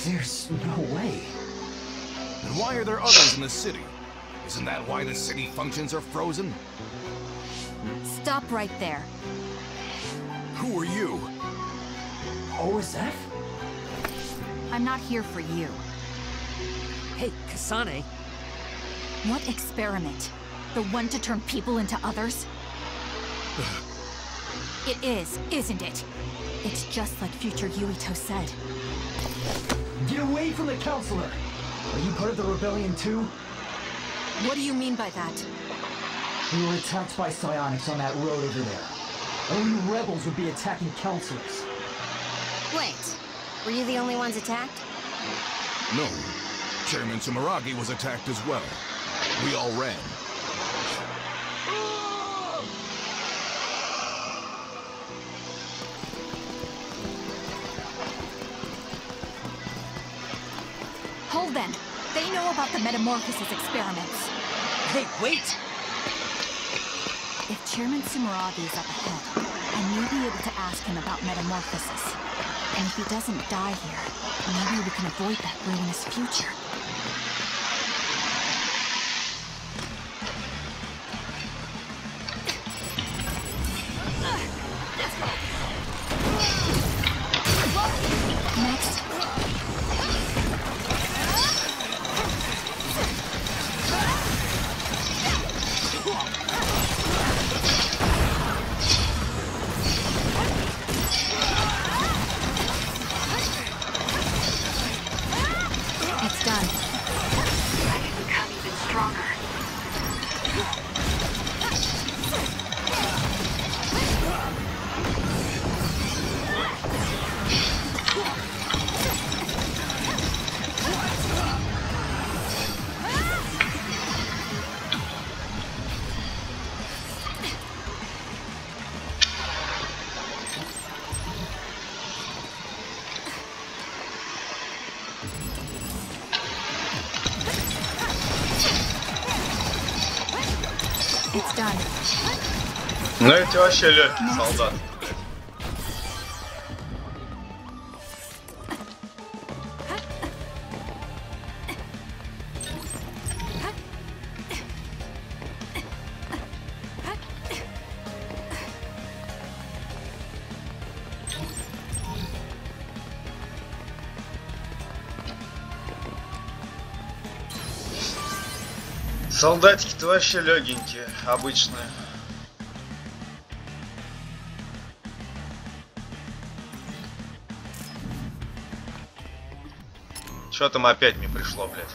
There's no way. Then why are there others in the city? Isn't that why the city functions are frozen? Stop right there. Who are you? OSF? I'm not here for you. Hey, Kasane. What experiment? The one to turn people into others? It is, isn't it? It's just like future Yuito said. Get away from the counselor! Are you part of the rebellion too? What do you mean by that? We were attacked by psionics on that road over there. Only rebels would be attacking counselors. Wait, were you the only ones attacked? No. Chairman Sumeragi was attacked as well. We all ran. Hold them. They know about the metamorphosis experiments. Hey, wait! If Chairman Sumeragi is up ahead, I may be able to ask him about metamorphosis. And if he doesn't die here, maybe we can avoid that ruinous future. Next. It's done. I can become even stronger. It's done. Ну эти вообще легкие солдаты. Солдатики-то вообще легенькие, обычные. Что там опять мне пришло, блядь?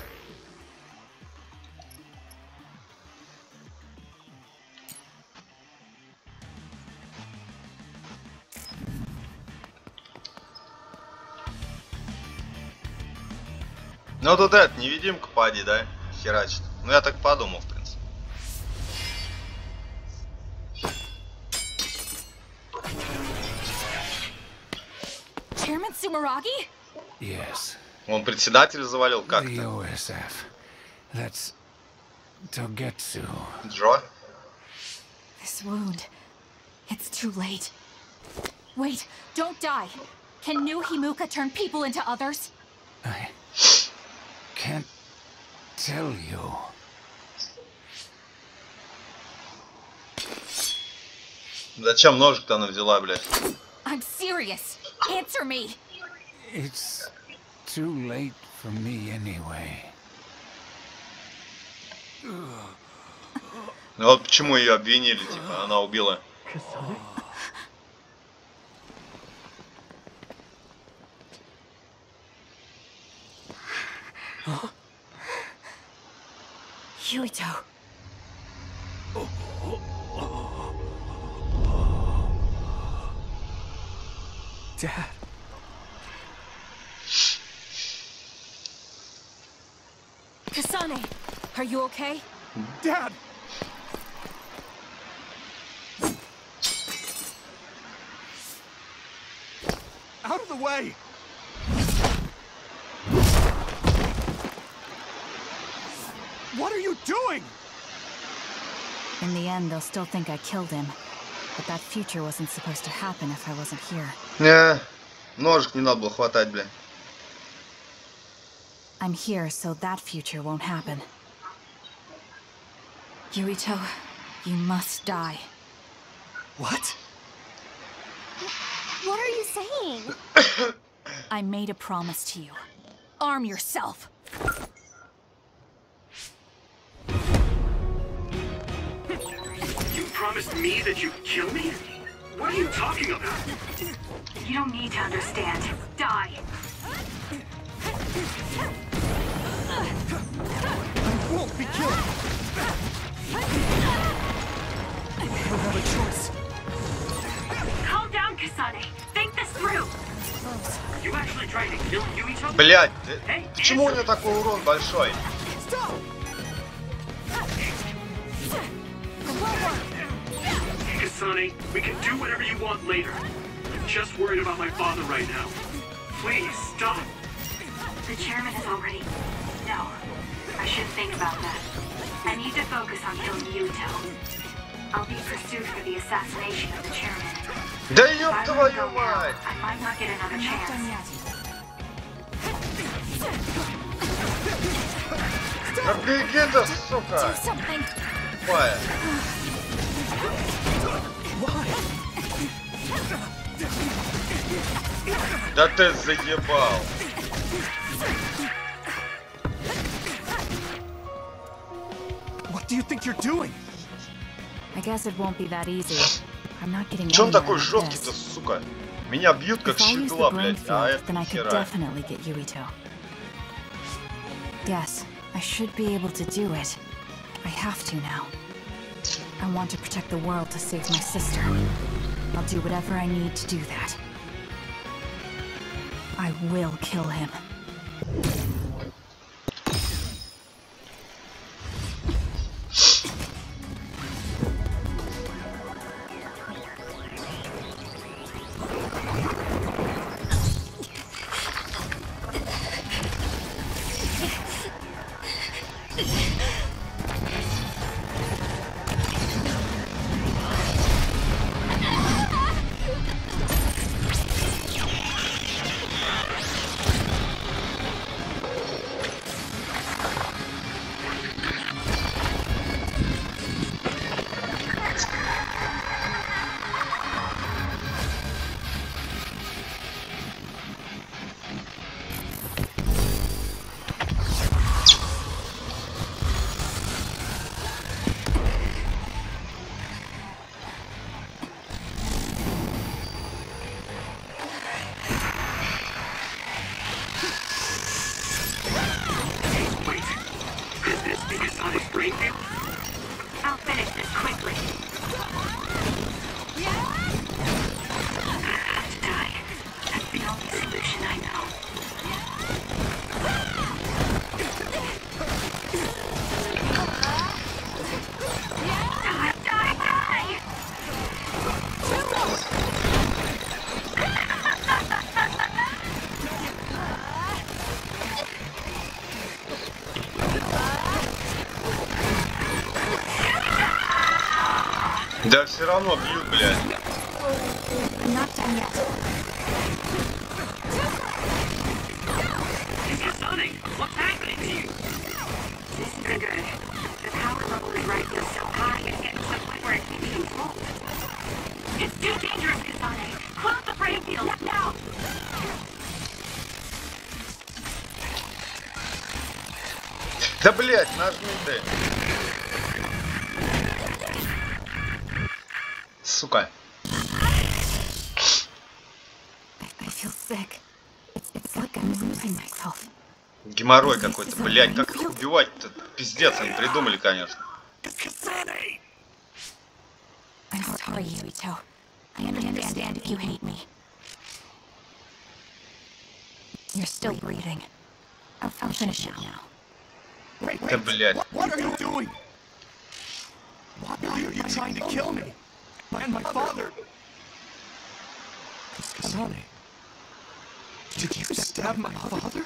Ну тут это, невидимка поди, да? Херачит. Ну я так подумал, в принципе. Chairman Sumeragi? Yes. Он председателя завалил как-то. The OSF. That's Togetsu. Джо? This wound. It's too late. Wait, don't die. Can new Himuka turn people into others? I can't tell you. Зачем ножик-то она взяла, блядь? I'm serious. Answer me. It's too late for me anyway. Ну вот почему ее обвинили, типа, она убила. Yuito. Dad. Kasane, are you okay? Dad! Out of the way! What are you doing? In the end, they'll still think I killed him. But that future wasn't supposed to happen if I wasn't here. Не, ножик не надо было хватать, блядь. I'm here, so that future won't happen. Yuito, you must die. What? What are you saying? I made a promise to you. Arm yourself. You promised me that you'd kill me? What are you talking about? You don't need to understand. Die. I won't be killed! I don't have a choice. Calm down, Kasane. Think this through. Are you actually trying to kill Yuito? Блядь, почему у него такой урон большой? Kasane, we can do whatever you want later. I'm just worried about my father right now. Please, stop. The chairman is already... No. I should think about that. I need to focus on killing Yuito. I'll be pursued for the assassination of the chairman. Да If ёб I were to твою go now, мать! I might not get another chance. Да беги ты, сука! Тупая. Да ты заебал! What do you think you're doing? I guess it won't be that easy. I'm not getting Че он anywhere такой with жесткий-то, this. сука? Меня бьют как If I use щегла, the блядь, brain а field, это then I could хера. definitely get Yuito. Yes, I should be able to do it. I have to now. I want to protect the world to save my sister. I'll do whatever I need to do that. I will kill him. I'll finish this quickly. I have to die. That's the only solution I know. Die, die, die! Да все равно бьют, блядь. Sonic, what's happening to you? This isn't good. The power level is right now so high it's getting to the point where it's being controlled. It's too dangerous, Sonic. Close the brain field now. Да, блядь, нажми ты. Сука. I feel sick. It's like I'm losing myself. Геморрой какой-то, блядь, как их убивать-то? Пиздец, они придумали, конечно. I'm sorry, Yuito. I understand if you hate me. You're still breathing. I'll finish it now. Да, блядь. What are you doing? Why are you trying to kill me? And my father? Kasane, did you stab my father?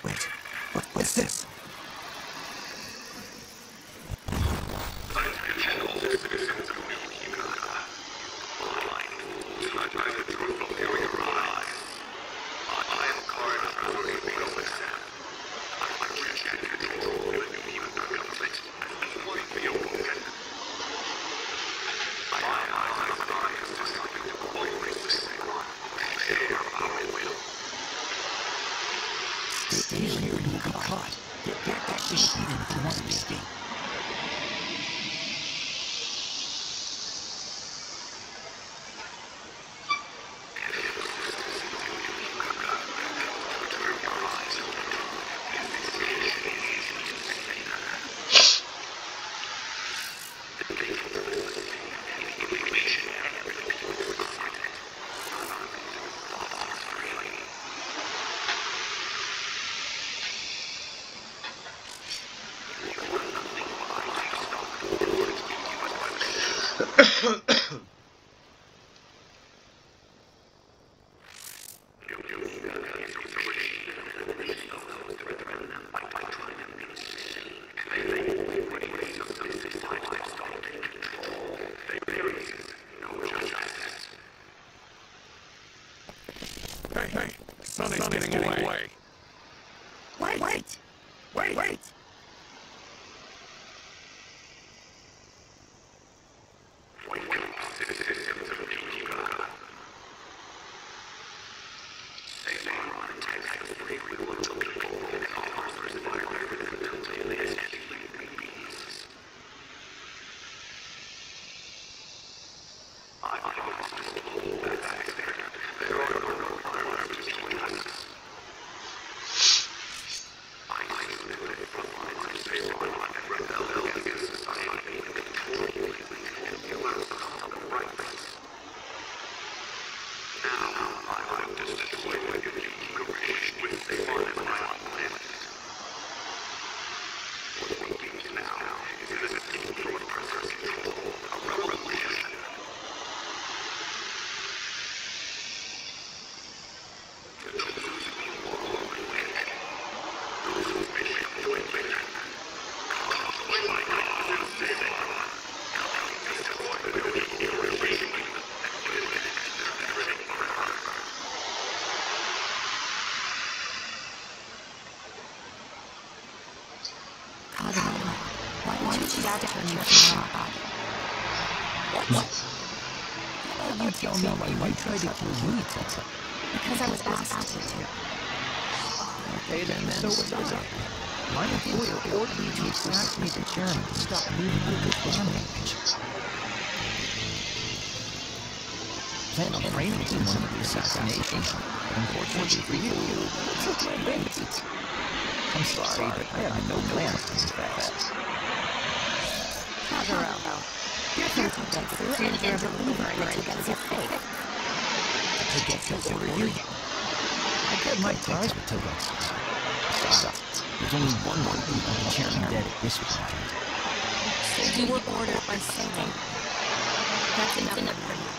Wait. What's this? Stay here, you will be caught. Get that shit even if you want to escape. Hey, Sonny's getting away. Wait! You tell me why you tried to kill me. Because I was asked to. Okay then, so what is it? My employer ordered me to assassinate the chairman to stop moving with the damage. Plan on framing him one of the assassinations. Unfortunately for you, it took my bait. I'm sorry, but I have no plans to move fast. Kagero, you're Togetsu, and you're a believer in the Togetsu faith. Togetsu over you? I get my ties with Togetsu. There's only one who can be chairman dead at this point. So you were ordered by Satan. That's enough for you.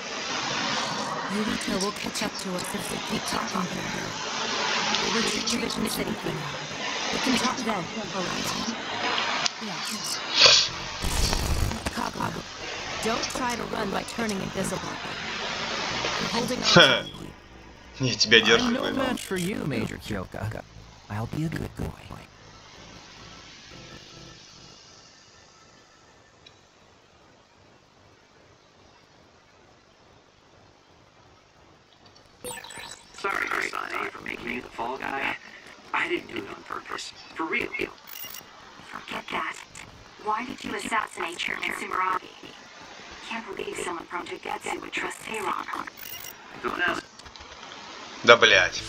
Yurito will catch up to us if we keep talking here. The retreat division is ready for now. We can talk then, alright? Yes. Kagero, don't try to run by turning invisible. I'm holding on. Я тебя держу. I'm no match for you, Major Kyoka. I'll be a good boy. Sorry, Sonny, for making you the fall guy. I didn't do it on purpose. For real. Forget that. Why did you assassinate Chairman Sumeragi? Can't believe someone from Togetsu would trust Seiron. Don't know. Да блять.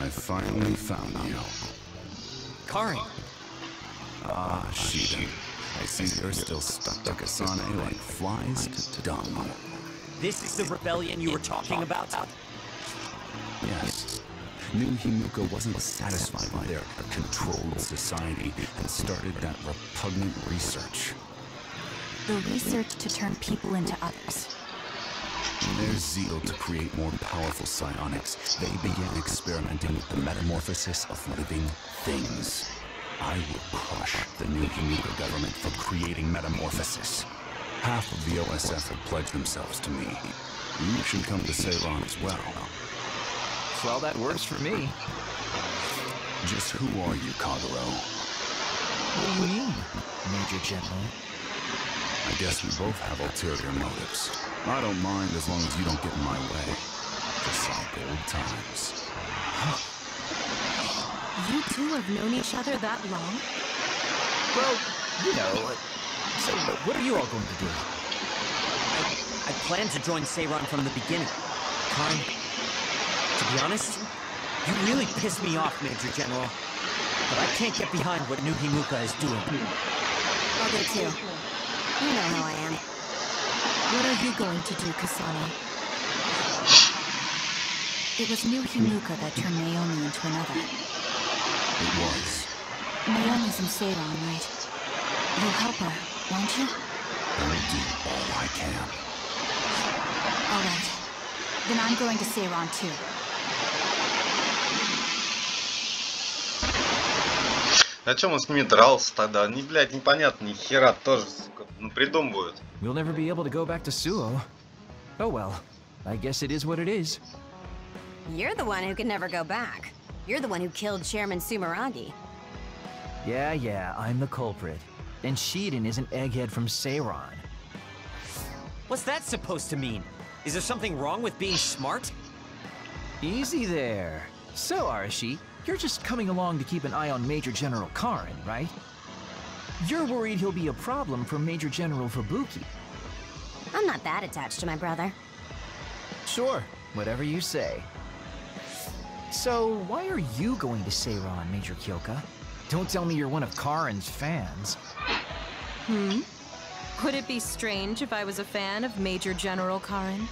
I finally found you. Karin. Ah, Shida. I see you're still stuck to Kasane like flies to dung. This is the rebellion you were talking about? Yes. New Himuka wasn't satisfied by their controlled society and started that repugnant research. The research to turn people into others. In their zeal to create more powerful psionics, they began experimenting with the metamorphosis of living things. I will crush the New Himuka government for creating metamorphosis. Half of the OSF have pledged themselves to me. You should come to Seiron as well. Well, that works for me. Just who are you, Kagero? What do you mean, Major General? I guess we both have ulterior motives. I don't mind as long as you don't get in my way. Just like old times. You two have known each other that long? Well, you know, so what are you all going to do? I planned to join Seiron from the beginning. Karin, to be honest, you really piss me off, Major General. But I can't get behind what New Himuka is doing. I'll go too. You know how I am. What are you going to do, Kasane? It was New Himuka that turned Naomi into another. It was. Naomi's in Seiron, right? You'll help her, won't you? I'll do all I can. Alright. Then I'm going to Seiron too. На чем он с ними дрался тогда? Они, блядь, непонятно, ни хера тоже, сука, ну придумывают. We'll never be able to go back to Suo. Oh well, I guess it is what it is. You're the one who can never go back. You're the one who killed Chairman Sumeragi. Yeah, I'm the culprit. And Shiden is an egghead from Seiron. What's that supposed to mean? Is there something wrong with being smart? Easy there. So, Arashi, you're just coming along to keep an eye on Major General Karin, right? You're worried he'll be a problem for Major General Fubuki. I'm not that attached to my brother. Sure, whatever you say. So, why are you going to Seiran, Major Kyoka? Don't tell me you're one of Karin's fans. Would it be strange if I was a fan of Major General Karin?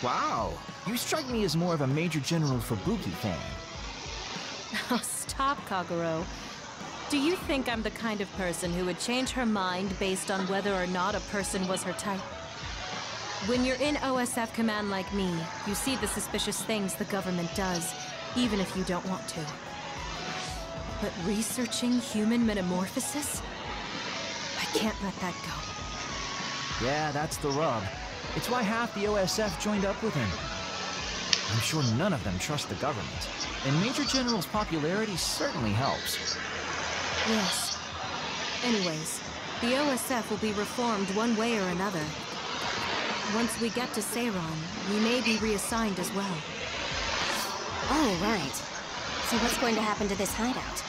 Wow, you strike me as more of a Major General Fubuki fan. Oh, stop, Kaguro. Do you think I'm the kind of person who would change her mind based on whether or not a person was her type? When you're in OSF command like me, you see the suspicious things the government does, even if you don't want to. But researching human metamorphosis? I can't let that go. Yeah, that's the rub. It's why half the OSF joined up with him. I'm sure none of them trust the government, and Major General's popularity certainly helps. Yes. Anyways, the OSF will be reformed one way or another. Once we get to Seiran, we may be reassigned as well. Oh, right. So what's going to happen to this hideout?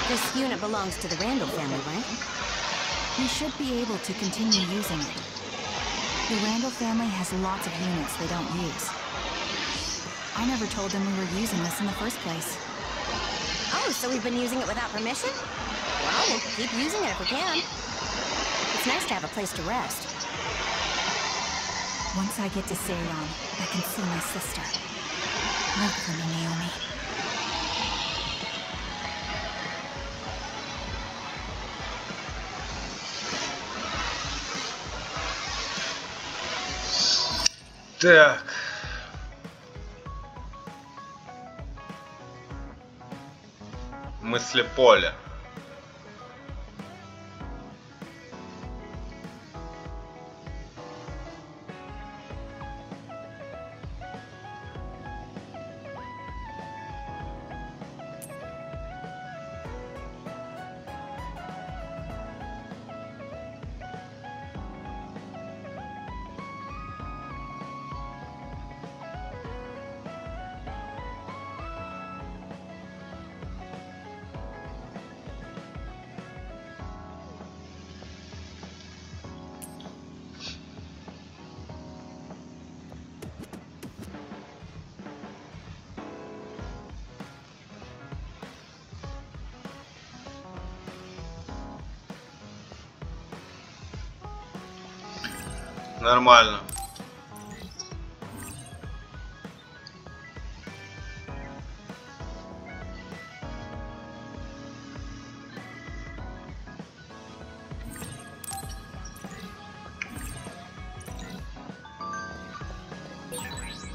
This unit belongs to the Randall family, right? We should be able to continue using it. The Randall family has lots of units they don't use. I never told them we were using this in the first place. Oh, so we've been using it without permission? Well, we'll keep using it if we can. It's nice to have a place to rest. Once I get to Seiran, I can see my sister. Wait for me, Naomi. Так. Мыслеполе. Нормально.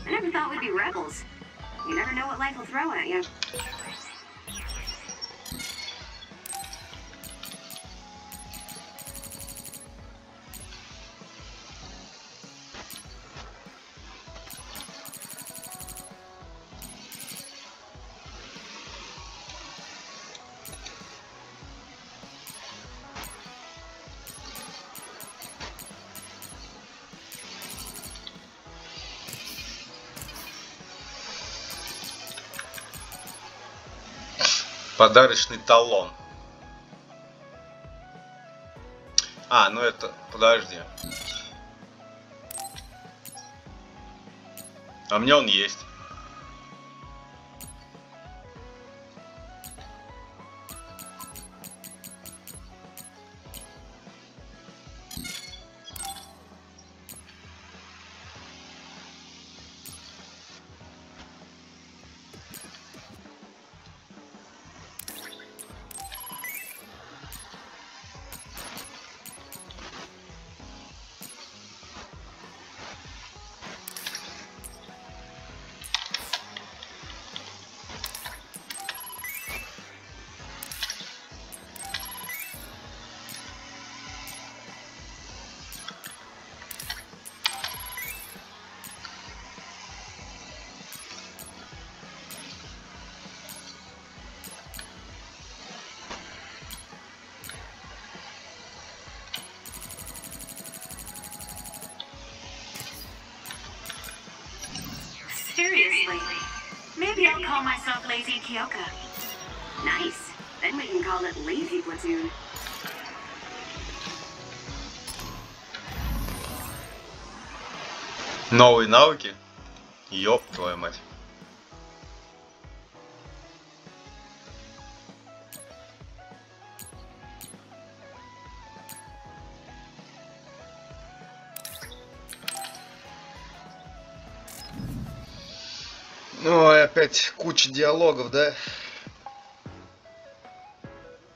I never thought we'd be rebels. You never know what life will throw at you. Подарочный талон. А, ну это... Подожди. А мне он есть. Seriously. Maybe I'll call myself Lazy Kyoka. Nice. Then we can call it Lazy Platoon. Новые навыки? Ёб твою мать. Ой, опять куча диалогов, да?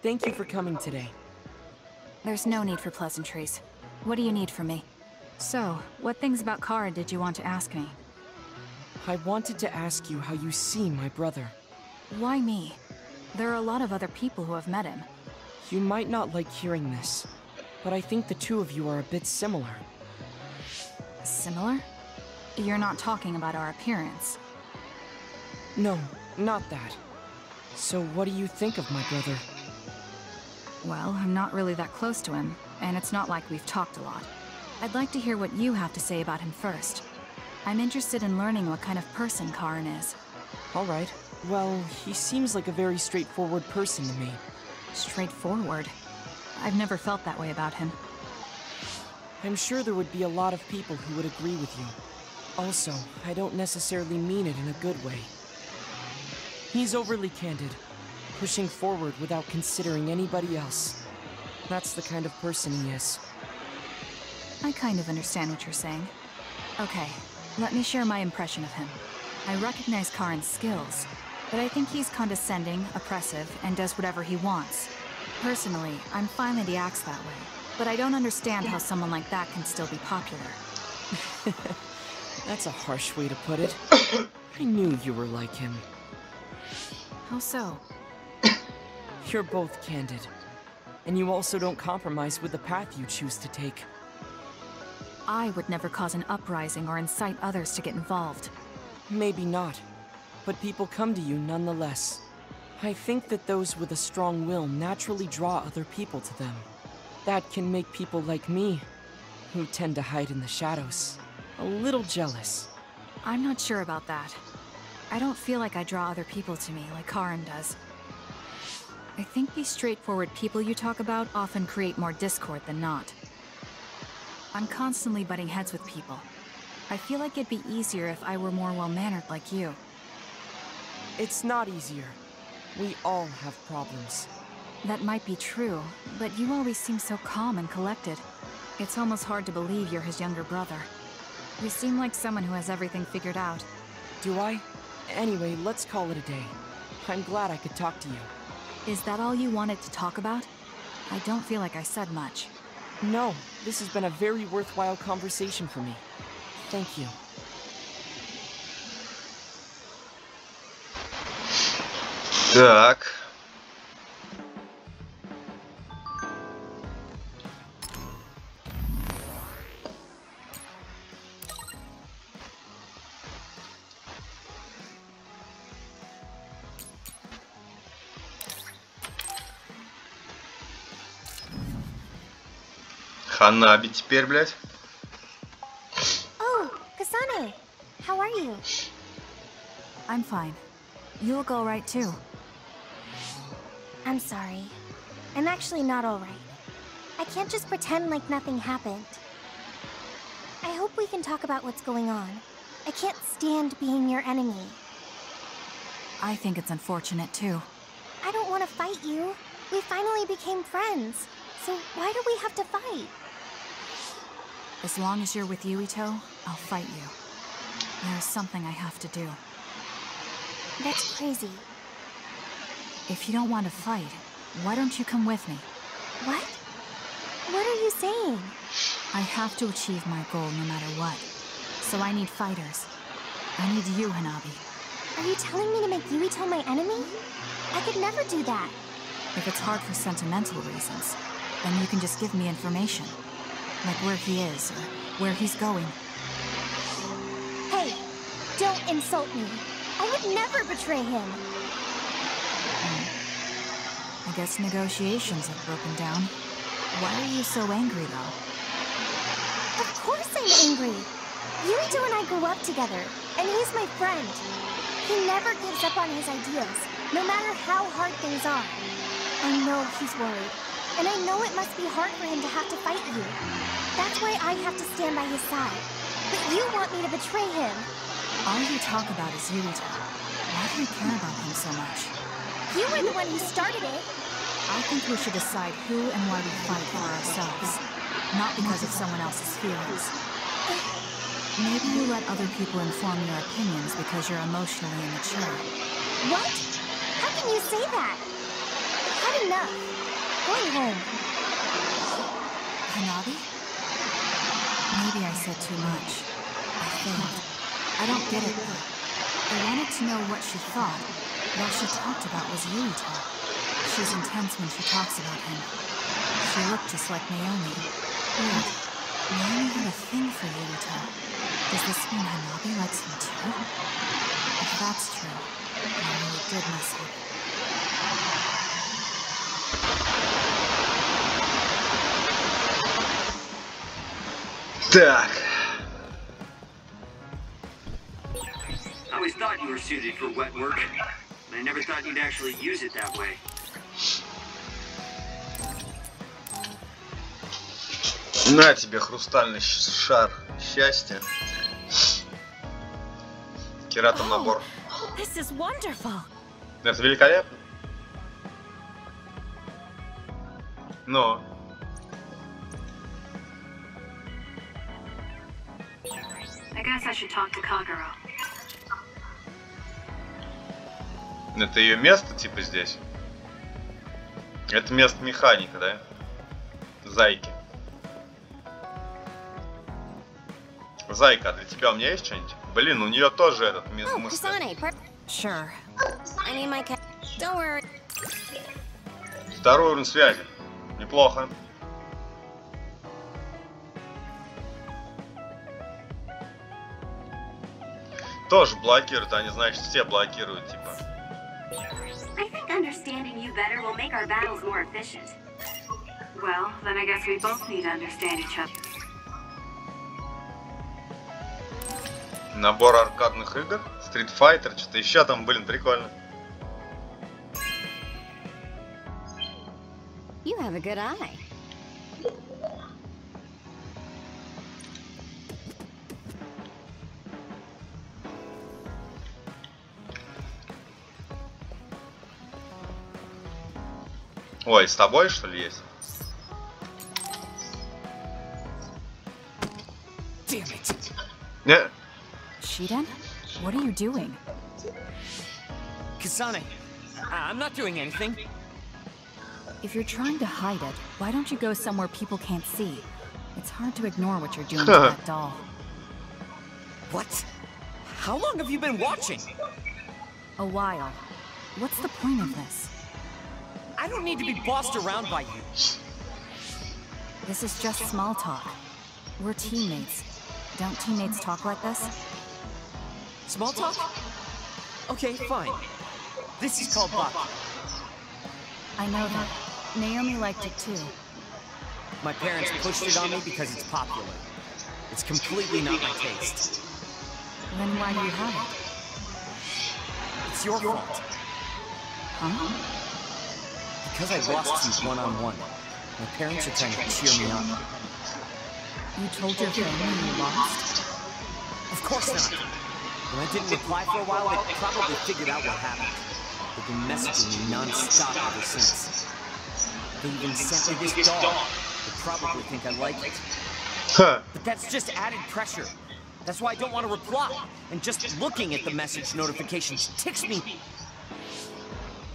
Thank you for coming today. There's no need for pleasantries. What do you need from me? So, what things about Kara did you want to ask me? I wanted to ask you how you see my brother. Why me? There are a lot of other people who have met him. You might not like hearing this, but I think the two of you are a bit similar. Similar? You're not talking about our appearance. No, not that. So what do you think of my brother? Well, I'm not really that close to him, and it's not like we've talked a lot. I'd like to hear what you have to say about him first. I'm interested in learning what kind of person Karin is. Alright. Well, he seems like a very straightforward person to me. Straightforward? I've never felt that way about him. I'm sure there would be a lot of people who would agree with you. Also, I don't necessarily mean it in a good way. He's overly candid, pushing forward without considering anybody else. That's the kind of person he is. I kind of understand what you're saying. Okay, let me share my impression of him. I recognize Karin's skills, but I think he's condescending, oppressive, and does whatever he wants. Personally, I'm fine that he acts that way, but I don't understand how someone like that can still be popular. That's a harsh way to put it. I knew you were like him. How so? You're both candid. And you also don't compromise with the path you choose to take. I would never cause an uprising or incite others to get involved. Maybe not, but people come to you nonetheless. I think that those with a strong will naturally draw other people to them. That can make people like me, who tend to hide in the shadows, a little jealous. I'm not sure about that. I don't feel like I draw other people to me like Karin does. I think these straightforward people you talk about often create more discord than not. I'm constantly butting heads with people. I feel like it'd be easier if I were more well-mannered like you. It's not easier. We all have problems. That might be true, but you always seem so calm and collected. It's almost hard to believe you're his younger brother. You seem like someone who has everything figured out. Do I? Anyway, let's call it a day. I'm glad I could talk to you. Is that all you wanted to talk about? I don't feel like I said much. No, this has been a very worthwhile conversation for me. Thank you. Так. Ханаби теперь, блядь. Oh, Kasane, how are you? I'm fine. You look all right too. I'm sorry. I'm actually not all right. I can't just pretend like nothing happened. I hope we can talk about what's going on. I can't stand being your enemy. I think it's unfortunate too. I don't want to fight you. We finally became friends. So why do we have to fight? As long as you're with Yuito, I'll fight you. There's something I have to do. That's crazy. If you don't want to fight, why don't you come with me? What? What are you saying? I have to achieve my goal no matter what. So I need fighters. I need you, Hanabi. Are you telling me to make Yuito my enemy? I could never do that. If it's hard for sentimental reasons, then you can just give me information. Like where he is, or where he's going. Hey, don't insult me. I would never betray him. I guess negotiations have broken down. Why are you so angry, though? Of course I'm angry. Yuito and I grew up together, and he's my friend. He never gives up on his ideas, no matter how hard things are. I know he's worried, and I know it must be hard for him to have to fight you. That's why I have to stand by his side. But you want me to betray him. All you talk about is Yurito. Why do you care about him so much? You were the one who started it. I think we should decide who and why we fight for ourselves, not because of someone else's feelings. Maybe you let other people inform your opinions because you're emotionally immature. What? How can you say that? I've had enough. Going home. Hanabi? Maybe I said too much. I failed. I don't get it though. I wanted to know what she thought. What she talked about was Yurito. She's intense when she talks about him. She looked just like Naomi. Weird. Naomi had a thing for Yurito. Does this mean Hanabi likes him too? If that's true, I really did miss him. Так. I always thought you were suited for wet work, but I never thought you'd actually use it that way. На тебе хрустальный шар счастья. Кератом набор. This is wonderful. Это великолепно. Но. I guess I should talk to Kagero. Это ее место, типа, здесь? Это место механика, да? Зайки. Зайка, а для тебя у меня есть что-нибудь? Блин, у нее тоже этот мысль. Sure. I need my Don't worry. Второй уровень связи. Неплохо. Тоже блокируют, они, значит, все блокируют, типа. I think understanding you better will make our battles more efficient. Well, then I guess we both need to understand each other. Набор аркадных игр, Street Fighter, что-то еще там, блин, прикольно. You have a good eye. Ой, с тобой, что ли, есть? Не. Shiden? What are you doing? Kasane, I'm not doing anything. If you're trying to hide it, why don't you go somewhere people can't see? It's hard to ignore what you're doing to that doll. What? How long have you been watching? A while. What's the point of this? I don't need to be bossed around by you. This is just small talk. We're teammates. Don't teammates talk like this? Small talk? Okay, fine. This is called Baki. I know that. Naomi liked it too. My parents pushed it on me because it's popular. It's completely not my taste. Then why do you have it? It's your fault. Huh? Because I lost you one-on-one. My parents are trying to cheer me up. You told your family you lost? Of course not. When I didn't reply for a while, they probably figured out what happened. They've been messaging me non-stop ever since. They even sent me this doll. They probably think I like it. But that's just added pressure. That's why I don't want to reply. And just looking at the message notifications ticks me.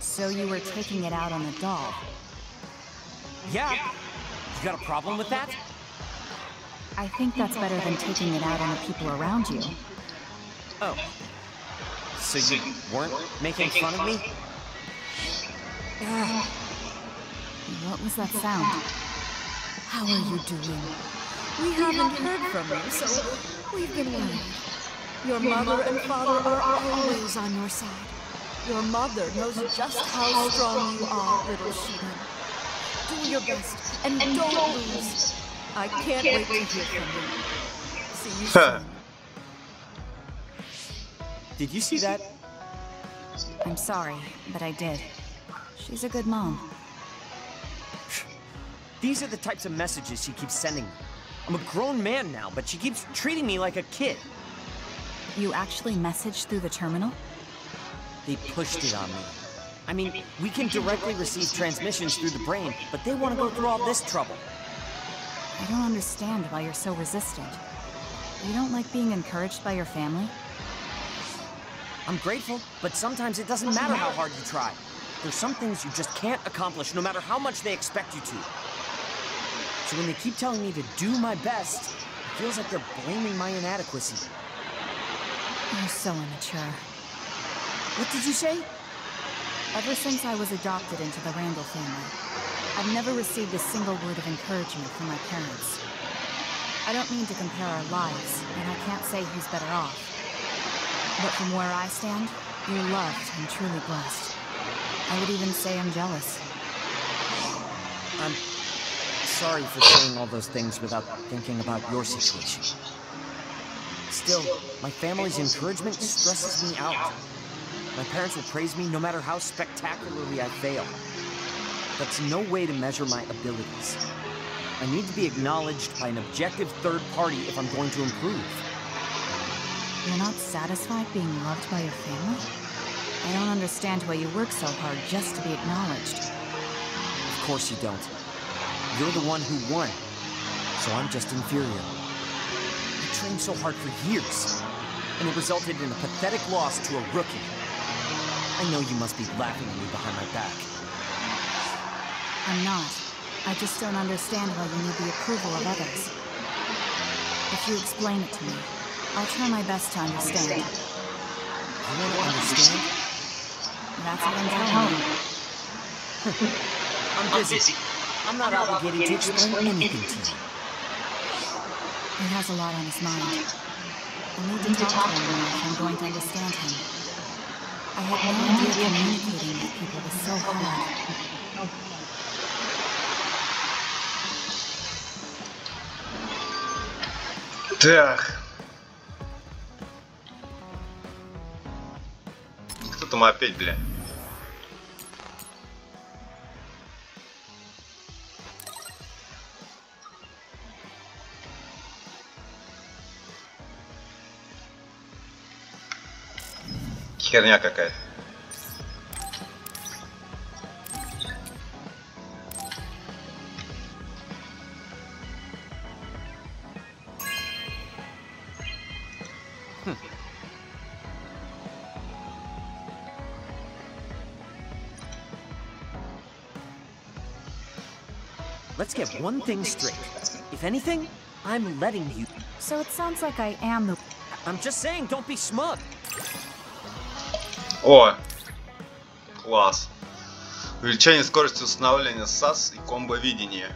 So you were taking it out on the doll? Yeah. You got a problem with that? I think that's better than taking it out on the people around you. Oh. So you weren't making fun of me? What was that sound? How are you doing? We haven't heard from you, so we've been worried. Your mother and father are always on your side. Your mother knows just how strong you are, little Shiden. Do your best, and don't lose. I can't wait to hear from you. See you soon. Did you see that? I'm sorry, but I did. She's a good mom. These are the types of messages she keeps sending me. I'm a grown man now, but she keeps treating me like a kid. You actually messaged through the terminal? They pushed it on me. I mean, we can directly receive transmissions through the brain, but they want to go through all this trouble. I don't understand why you're so resistant. You don't like being encouraged by your family? I'm grateful, but sometimes it doesn't matter how hard you try. There's some things you just can't accomplish, no matter how much they expect you to. So when they keep telling me to do my best, it feels like they're blaming my inadequacy. You're so immature. What did you say? Ever since I was adopted into the Randall family, I've never received a single word of encouragement from my parents. I don't mean to compare our lives, and I can't say who's better off. But from where I stand, you're loved and truly blessed. I would even say I'm jealous. I'm sorry for saying all those things without thinking about your situation. Still, my family's encouragement stresses me out. My parents will praise me no matter how spectacularly I fail. That's no way to measure my abilities. I need to be acknowledged by an objective third party if I'm going to improve. You're not satisfied being loved by your family? I don't understand why you work so hard just to be acknowledged. Of course you don't. You're the one who won, so I'm just inferior. I trained so hard for years, and it resulted in a pathetic loss to a rookie. I know you must be laughing at me behind my back. I'm not. I just don't understand why you need the approval of others. If you explain it to me, I'll try my best to understand. You want to understand? That's what I'm telling you. I'm busy. I'm not obligated to explain anything to you. He has a lot on his mind. I need to talk to him more if I'm going to understand him. I had no idea communicating with people was so hard. Так. Кто там опять, бля? Херня какая-то. Let's get one thing straight. If anything, I'm letting you. So it sounds like I am the... I'm just saying, don't be smug. О, класс. Увеличение скорости установления САС и комбо-видения.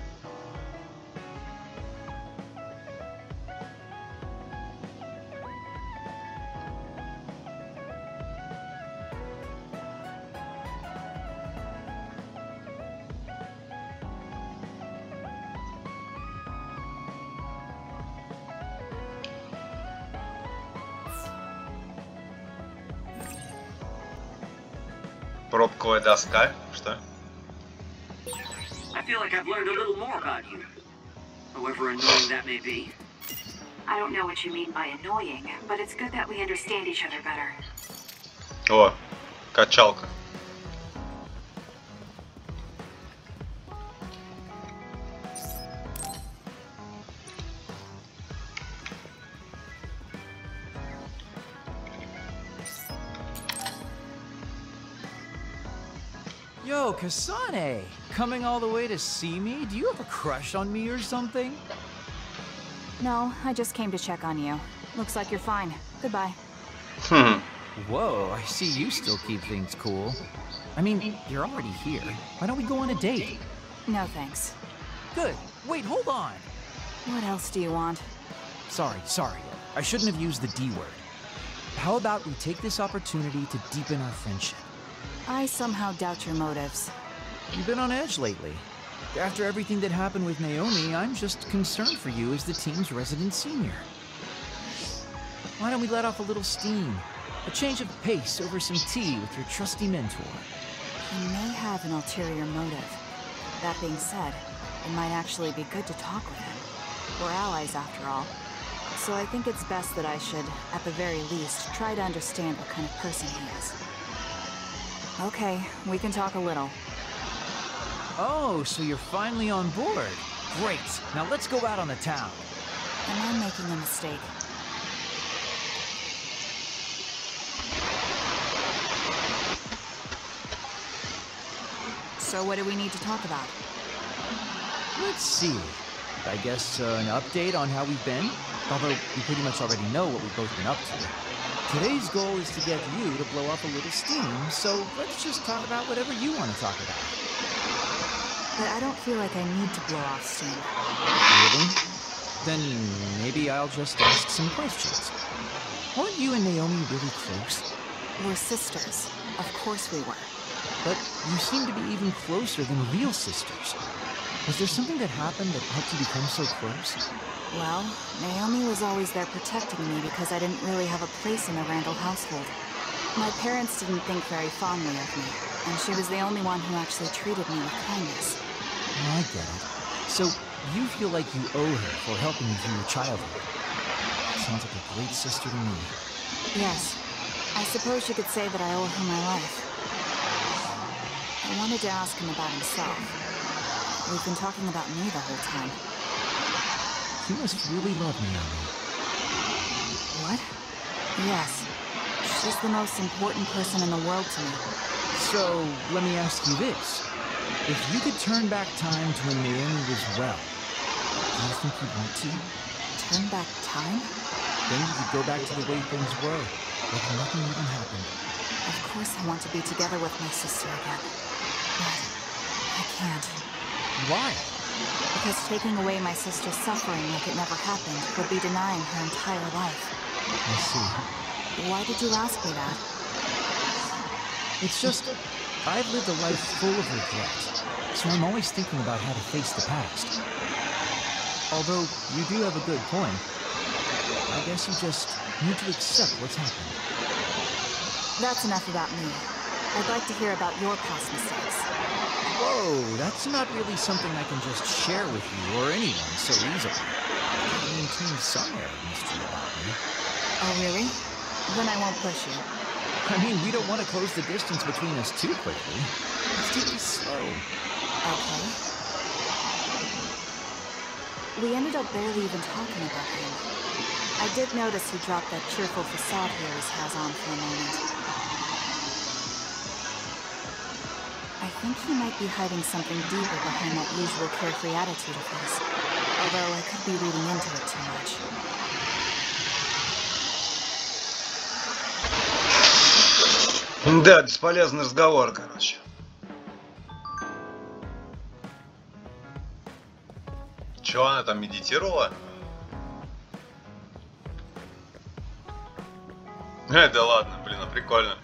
Пробковая доска? Что? I feel like I've learned a little more about you. However annoying that may be. I don't know what you mean by annoying, but it's good that we understand each other better. О, качалка. Yo, Kasane! Coming all the way to see me? Do you have a crush on me or something? No, I just came to check on you. Looks like you're fine. Goodbye. Whoa, I see you still keep things cool. I mean, you're already here. Why don't we go on a date? No thanks. Good. Wait, hold on. What else do you want? Sorry. I shouldn't have used the D word. How about we take this opportunity to deepen our friendship? I somehow doubt your motives. You've been on edge lately. After everything that happened with Naomi, I'm just concerned for you as the team's resident senior. Why don't we let off a little steam? A change of pace over some tea with your trusty mentor. He may have an ulterior motive. That being said, it might actually be good to talk with him. We're allies after all. So I think it's best that I should, at the very least, try to understand what kind of person he is. Okay, we can talk a little. Oh, so you're finally on board. Great. Now let's go out on the town. Am I making a mistake? So what do we need to talk about? Let's see. I guess an update on how we've been? Although we pretty much already know what we've both been up to. Today's goal is to get you to blow up a little steam, so let's just talk about whatever you want to talk about. But I don't feel like I need to blow off steam. Really? Then maybe I'll just ask some questions. Weren't you and Naomi really close? We're sisters. Of course we were. But you seem to be even closer than real sisters. Was there something that happened that helped you become so close? Well, Naomi was always there protecting me because I didn't really have a place in the Randall household. My parents didn't think very fondly of me, and she was the only one who actually treated me with kindness. I get it. So, you feel like you owe her for helping you through your childhood. Sounds like a great sister to me. Yes. I suppose you could say that I owe her my life. I wanted to ask him about himself. We've been talking about me the whole time. You must really love Naomi. What? Yes. She's the most important person in the world to me. So, let me ask you this. If you could turn back time to when Naomi was well, do you think you'd want to? Turn back time? Then you could go back to the way things were, like nothing even happened. Of course I want to be together with my sister again. But I can't. Why? Because taking away my sister's suffering like it never happened would be denying her entire life. I see. Why did you ask me that? It's just, I've lived a life full of regret, so I'm always thinking about how to face the past. Although, you do have a good point. I guess you just need to accept what's happened. That's enough about me. I'd like to hear about your past mistakes. Whoa, that's not really something I can just share with you or anyone so easily. I maintain some air of mystery about me. Oh, really? Then I won't push you. I mean, we don't want to close the distance between us too quickly. Let's take it slow. Okay. We ended up barely even talking about him. I did notice he dropped that cheerful facade he always has on for a moment. I think he might be hiding something deeper behind that usual carefree attitude of his. Although I could be reading into it too much. Да, бесполезный разговор, короче. Чё, она там медитировала? Да ладно, блин, прикольно.